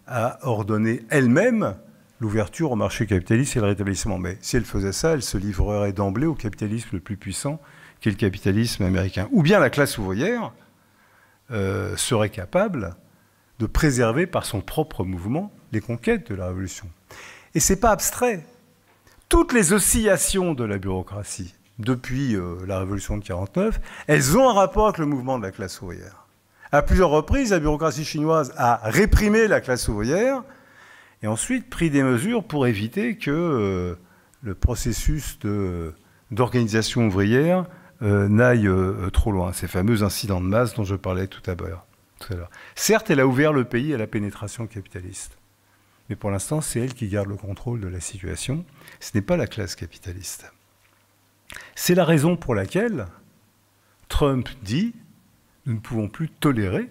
à ordonner elle-même l'ouverture au marché capitaliste et le rétablissement. Mais si elle faisait ça, elle se livrerait d'emblée au capitalisme le plus puissant, qui est le capitalisme américain. Ou bien la classe ouvrière serait capable de préserver par son propre mouvement les conquêtes de la révolution. Et ce n'est pas abstrait. Toutes les oscillations de la bureaucratie, depuis la révolution de 1949, elles ont un rapport avec le mouvement de la classe ouvrière. À plusieurs reprises, la bureaucratie chinoise a réprimé la classe ouvrière et ensuite pris des mesures pour éviter que le processus d'organisation ouvrière n'aille trop loin. Ces fameux incidents de masse dont je parlais tout à l'heure. Certes, elle a ouvert le pays à la pénétration capitaliste. Mais pour l'instant, c'est elle qui garde le contrôle de la situation. Ce n'est pas la classe capitaliste. C'est la raison pour laquelle Trump dit « nous ne pouvons plus tolérer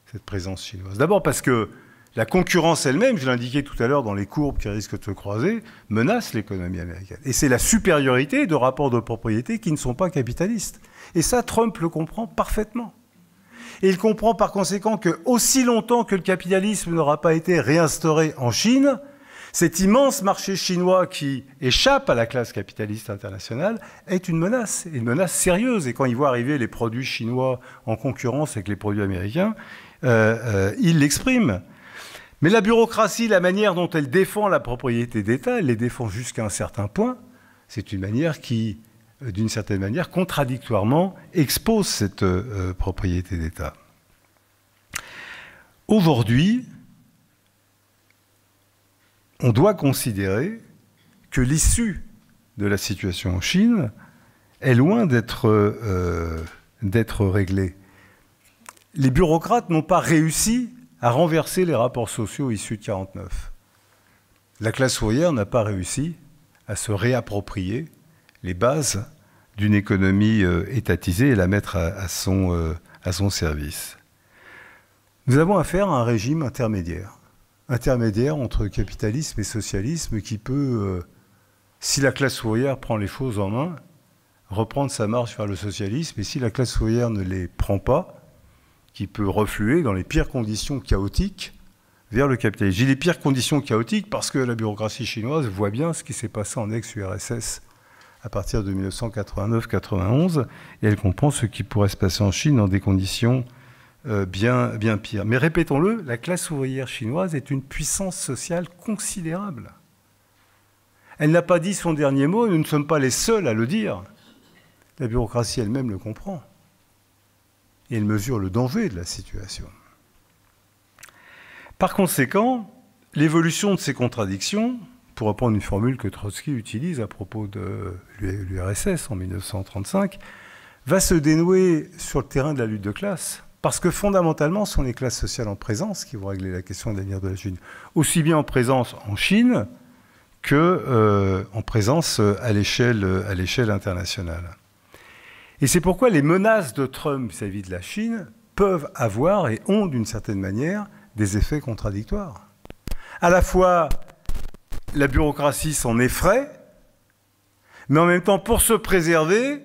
cette présence chinoise ». D'abord parce que la concurrence elle-même, je l'ai indiqué tout à l'heure dans les courbes qui risquent de se croiser, menace l'économie américaine. Et c'est la supériorité de rapports de propriété qui ne sont pas capitalistes. Et ça, Trump le comprend parfaitement. Et il comprend par conséquent que, aussi longtemps que le capitalisme n'aura pas été réinstauré en Chine, cet immense marché chinois qui échappe à la classe capitaliste internationale est une menace sérieuse. Et quand il voit arriver les produits chinois en concurrence avec les produits américains, il l'exprime. Mais la bureaucratie, la manière dont elle défend la propriété d'État, elle les défend jusqu'à un certain point, c'est une manière qui, d'une certaine manière, contradictoirement, expose cette propriété d'État. Aujourd'hui, on doit considérer que l'issue de la situation en Chine est loin d'être réglée. Les bureaucrates n'ont pas réussi à renverser les rapports sociaux issus de 1949. La classe ouvrière n'a pas réussi à se réapproprier les bases d'une économie étatisée et la mettre à son service. Nous avons affaire à un régime intermédiaire entre capitalisme et socialisme qui peut, si la classe ouvrière prend les choses en main, reprendre sa marche vers le socialisme, et si la classe ouvrière ne les prend pas, qui peut refluer dans les pires conditions chaotiques vers le capitalisme. J'ai les pires conditions chaotiques parce que la bureaucratie chinoise voit bien ce qui s'est passé en ex-URSS à partir de 1989-91, et elle comprend ce qui pourrait se passer en Chine dans des conditions bien pires. Mais répétons-le, la classe ouvrière chinoise est une puissance sociale considérable. Elle n'a pas dit son dernier mot, et nous ne sommes pas les seuls à le dire. La bureaucratie elle-même le comprend. Et elle mesure le danger de la situation. Par conséquent, l'évolution de ces contradictions, pour reprendre une formule que Trotsky utilise à propos de l'URSS en 1935, va se dénouer sur le terrain de la lutte de classe, parce que fondamentalement, ce sont les classes sociales en présence qui vont régler la question de l'avenir de la Chine, aussi bien en présence en Chine qu'en présence à l'échelle internationale. Et c'est pourquoi les menaces de Trump vis-à-vis de la Chine peuvent avoir et ont d'une certaine manière des effets contradictoires. À la fois, la bureaucratie s'en effraie, mais en même temps, pour se préserver,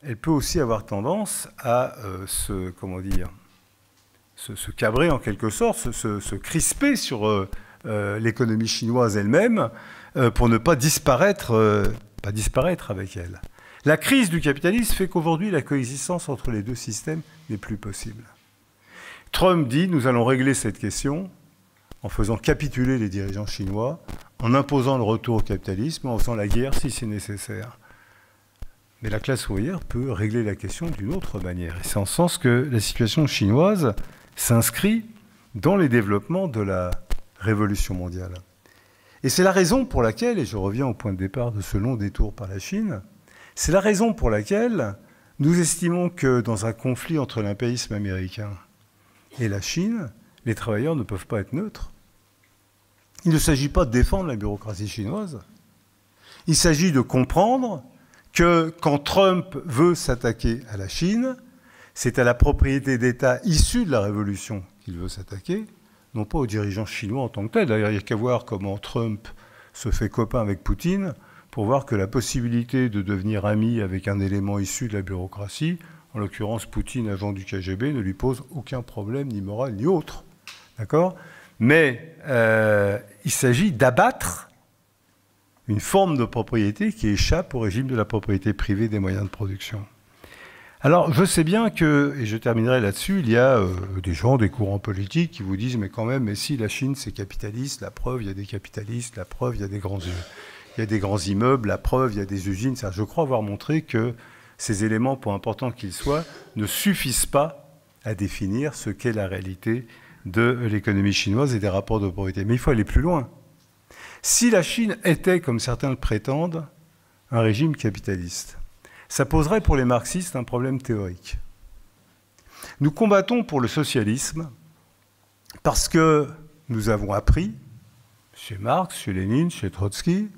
elle peut aussi avoir tendance à se cabrer en quelque sorte, se crisper sur l'économie chinoise elle-même pour ne pas disparaître avec elle. La crise du capitalisme fait qu'aujourd'hui, la coexistence entre les deux systèmes n'est plus possible. Trump dit « Nous allons régler cette question en faisant capituler les dirigeants chinois, en imposant le retour au capitalisme, en faisant la guerre si c'est nécessaire. » Mais la classe ouvrière peut régler la question d'une autre manière. Et c'est en ce sens que la situation chinoise s'inscrit dans les développements de la révolution mondiale. Et c'est la raison pour laquelle, et je reviens au point de départ de ce long détour par la Chine, c'est la raison pour laquelle nous estimons que dans un conflit entre l'impérialisme américain et la Chine, les travailleurs ne peuvent pas être neutres. Il ne s'agit pas de défendre la bureaucratie chinoise. Il s'agit de comprendre que quand Trump veut s'attaquer à la Chine, c'est à la propriété d'État issue de la révolution qu'il veut s'attaquer, non pas aux dirigeants chinois en tant que tels. D'ailleurs, il n'y a qu'à voir comment Trump se fait copain avec Poutine pour voir que la possibilité de devenir ami avec un élément issu de la bureaucratie, en l'occurrence Poutine, agent du KGB, ne lui pose aucun problème, ni moral, ni autre. D'accord ? Mais il s'agit d'abattre une forme de propriété qui échappe au régime de la propriété privée des moyens de production. Alors, je sais bien que, et je terminerai là-dessus, il y a des gens, des courants politiques qui vous disent « mais quand même, mais si la Chine c'est capitaliste, la preuve, il y a des capitalistes, la preuve, il y a des grands immeubles, la preuve, il y a des usines. » Je crois avoir montré que ces éléments, pour importants qu'ils soient, ne suffisent pas à définir ce qu'est la réalité de l'économie chinoise et des rapports de propriété. Mais il faut aller plus loin. Si la Chine était, comme certains le prétendent, un régime capitaliste, ça poserait pour les marxistes un problème théorique. Nous combattons pour le socialisme parce que nous avons appris, chez Marx, chez Lénine, chez Trotsky,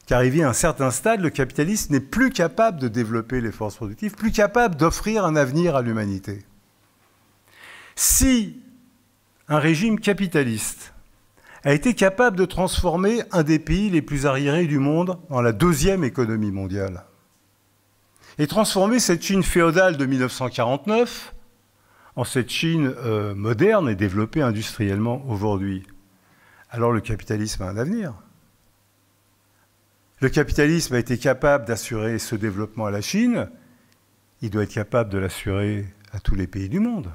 qu'arrivé à un certain stade, le capitalisme n'est plus capable de développer les forces productives, plus capable d'offrir un avenir à l'humanité. Si un régime capitaliste a été capable de transformer un des pays les plus arriérés du monde en la deuxième économie mondiale, et transformer cette Chine féodale de 1949 en cette Chine moderne et développée industriellement aujourd'hui, alors le capitalisme a un avenir. Le capitalisme a été capable d'assurer ce développement à la Chine, il doit être capable de l'assurer à tous les pays du monde.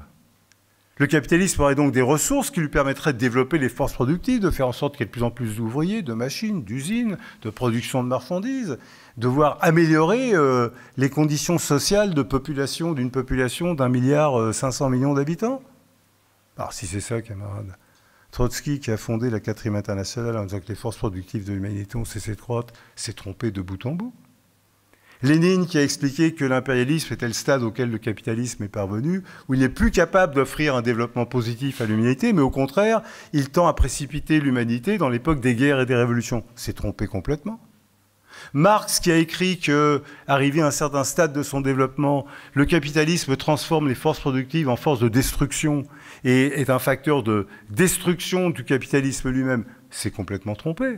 Le capitalisme aurait donc des ressources qui lui permettraient de développer les forces productives, de faire en sorte qu'il y ait de plus en plus d'ouvriers, de machines, d'usines, de production de marchandises, de voir améliorer les conditions sociales d'une population d'1,5 milliard d'habitants. Alors si c'est ça, camarades, Trotsky, qui a fondé la 4e internationale en disant que les forces productives de l'humanité ont cessé de croître, s'est trompé de bout en bout. Lénine, qui a expliqué que l'impérialisme était le stade auquel le capitalisme est parvenu, où il n'est plus capable d'offrir un développement positif à l'humanité, mais au contraire, il tend à précipiter l'humanité dans l'époque des guerres et des révolutions. S'est trompé complètement. Marx, qui a écrit qu'arrivé à un certain stade de son développement, le capitalisme transforme les forces productives en forces de destruction et est un facteur de destruction du capitalisme lui-même, s'est complètement trompé.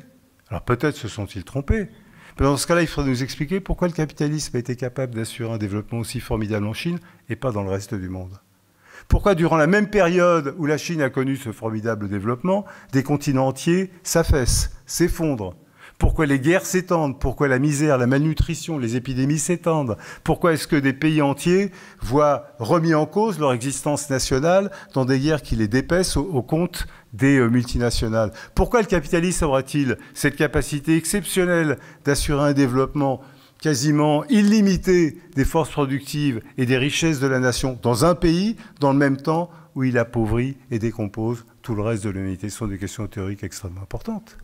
Alors peut-être se sont-ils trompés, Dans ce cas-là, il faudrait nous expliquer pourquoi le capitalisme a été capable d'assurer un développement aussi formidable en Chine et pas dans le reste du monde. Pourquoi, durant la même période où la Chine a connu ce formidable développement, des continents entiers s'affaissent, s'effondrent? Pourquoi les guerres s'étendent? Pourquoi la misère, la malnutrition, les épidémies s'étendent? Pourquoi est-ce que des pays entiers voient remis en cause leur existence nationale dans des guerres qui les dépaissent au compte des multinationales? Pourquoi le capitalisme aura-t-il cette capacité exceptionnelle d'assurer un développement quasiment illimité des forces productives et des richesses de la nation dans un pays, dans le même temps où il appauvrit et décompose tout le reste de l'humanité? Ce sont des questions théoriques extrêmement importantes.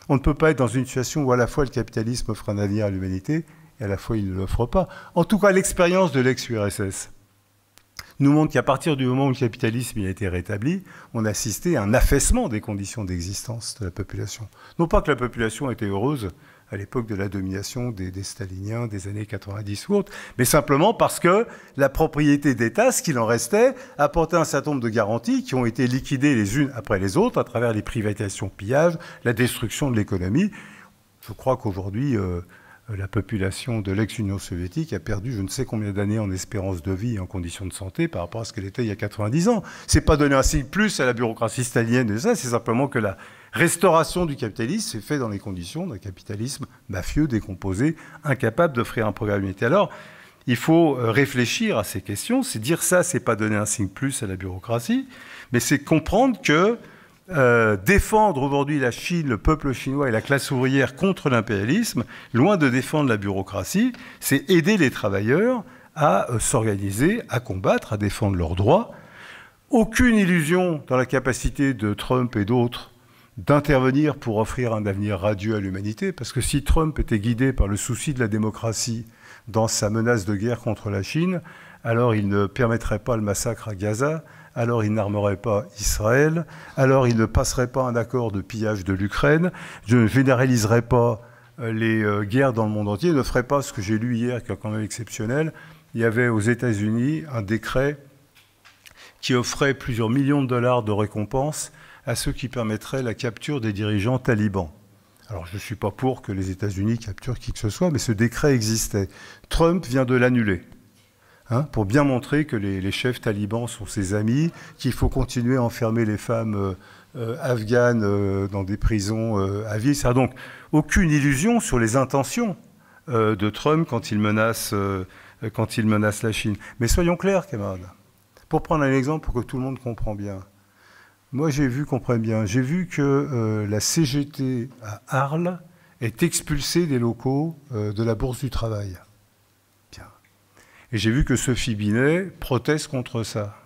On ne peut pas être dans une situation où à la fois le capitalisme offre un avenir à l'humanité et à la fois il ne l'offre pas. En tout cas, l'expérience de l'ex-URSS nous montre qu'à partir du moment où le capitalisme a été rétabli, on a assisté à un affaissement des conditions d'existence de la population. Non pas que la population était heureuse à l'époque de la domination des staliniens des années 90 ou autres, mais simplement parce que la propriété d'État, ce qu'il en restait, apportait un certain nombre de garanties qui ont été liquidées les unes après les autres à travers les privatisations, pillages, la destruction de l'économie. Je crois qu'aujourd'hui, la population de l'ex-Union soviétique a perdu je ne sais combien d'années en espérance de vie et en conditions de santé par rapport à ce qu'elle était il y a 90 ans. C'est pas donner un signe plus à la bureaucratie stalinienne, c'est simplement que la restauration du capitalisme s'est faite dans les conditions d'un capitalisme mafieux, décomposé, incapable d'offrir un programme unité. Alors, il faut réfléchir à ces questions. C'est dire ça, c'est pas donner un signe plus à la bureaucratie, mais c'est comprendre que défendre aujourd'hui la Chine, le peuple chinois et la classe ouvrière contre l'impérialisme, loin de défendre la bureaucratie, c'est aider les travailleurs à s'organiser, à combattre, à défendre leurs droits. Aucune illusion dans la capacité de Trump et d'autres d'intervenir pour offrir un avenir radieux à l'humanité, parce que si Trump était guidé par le souci de la démocratie dans sa menace de guerre contre la Chine, alors il ne permettrait pas le massacre à Gaza, alors il n'armerait pas Israël, alors il ne passerait pas un accord de pillage de l'Ukraine, je ne généraliserais pas les guerres dans le monde entier, ne ferait pas ce que j'ai lu hier, qui est quand même exceptionnel. Il y avait aux États-Unis un décret qui offrait plusieurs millions de dollars de récompenses à ceux qui permettraient la capture des dirigeants talibans. Alors je ne suis pas pour que les États-Unis capturent qui que ce soit, mais ce décret existait. Trump vient de l'annuler, pour bien montrer que les chefs talibans sont ses amis, qu'il faut continuer à enfermer les femmes afghanes dans des prisons à vie. Ça, donc aucune illusion sur les intentions de Trump quand il menace la Chine. Mais soyons clairs, camarades. Pour prendre un exemple pour que tout le monde comprenne bien. Moi, j'ai vu que la CGT à Arles est expulsée des locaux de la Bourse du Travail. Bien. Et j'ai vu que Sophie Binet proteste contre ça.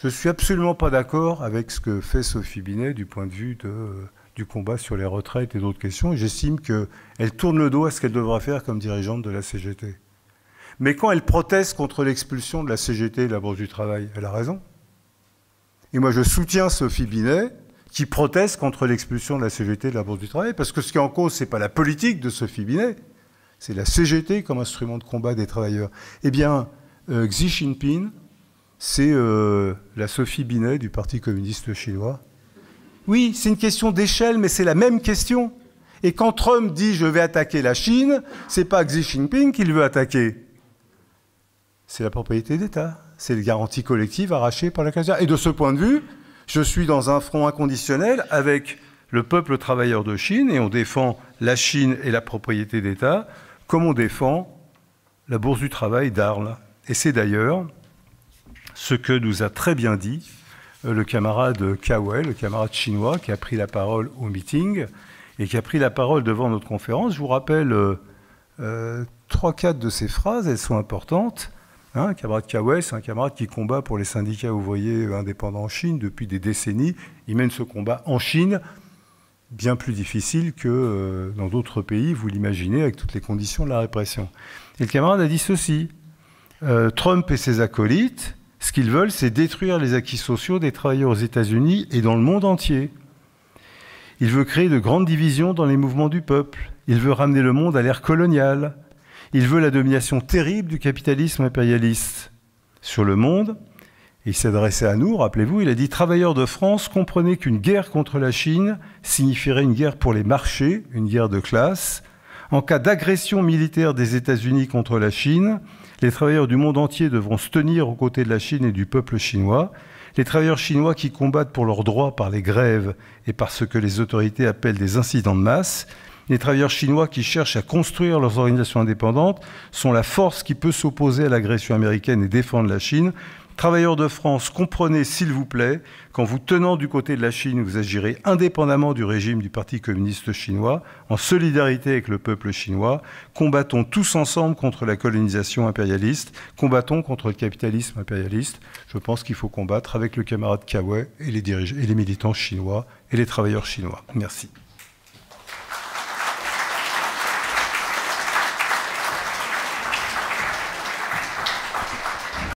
Je ne suis absolument pas d'accord avec ce que fait Sophie Binet du point de vue du combat sur les retraites et d'autres questions. J'estime qu'elle tourne le dos à ce qu'elle devra faire comme dirigeante de la CGT. Mais quand elle proteste contre l'expulsion de la CGT de la Bourse du Travail, elle a raison. Et moi, je soutiens Sophie Binet qui proteste contre l'expulsion de la CGT de la Bourse du Travail, parce que ce qui est en cause, ce n'est pas la politique de Sophie Binet, c'est la CGT comme instrument de combat des travailleurs. Eh bien, Xi Jinping, c'est la Sophie Binet du Parti communiste chinois. Oui, c'est une question d'échelle, mais c'est la même question. Et quand Trump dit « je vais attaquer la Chine », ce n'est pas Xi Jinping qu'il veut attaquer. C'est la propriété d'État. C'est les garanties collectives arrachées par la classe. Et de ce point de vue, je suis dans un front inconditionnel avec le peuple travailleur de Chine, et on défend la Chine et la propriété d'État, comme on défend la Bourse du Travail d'Arles. Et c'est d'ailleurs ce que nous a très bien dit le camarade Kawai, le camarade chinois, qui a pris la parole au meeting et qui a pris la parole devant notre conférence. Je vous rappelle 3-4 de ces phrases, elles sont importantes. Le camarade Kawai, c'est un camarade qui combat pour les syndicats ouvriers indépendants en Chine depuis des décennies. Il mène ce combat en Chine, bien plus difficile que dans d'autres pays, vous l'imaginez, avec toutes les conditions de la répression. Et le camarade a dit ceci, Trump et ses acolytes, ce qu'ils veulent, c'est détruire les acquis sociaux des travailleurs aux États-Unis et dans le monde entier. Il veut créer de grandes divisions dans les mouvements du peuple. Il veut ramener le monde à l'ère coloniale. Il veut la domination terrible du capitalisme impérialiste sur le monde. Il s'adressait à nous, rappelez-vous, il a dit « Travailleurs de France, comprenez qu'une guerre contre la Chine signifierait une guerre pour les marchés, une guerre de classe. En cas d'agression militaire des États-Unis contre la Chine, les travailleurs du monde entier devront se tenir aux côtés de la Chine et du peuple chinois. Les travailleurs chinois qui combattent pour leurs droits par les grèves et par ce que les autorités appellent des incidents de masse, les travailleurs chinois qui cherchent à construire leurs organisations indépendantes sont la force qui peut s'opposer à l'agression américaine et défendre la Chine. Travailleurs de France, comprenez s'il vous plaît qu'en vous tenant du côté de la Chine, vous agirez indépendamment du régime du Parti communiste chinois, en solidarité avec le peuple chinois. Combattons tous ensemble contre la colonisation impérialiste, combattons contre le capitalisme impérialiste. Je pense qu'il faut combattre avec le camarade Kawai et les militants chinois et les travailleurs chinois. Merci.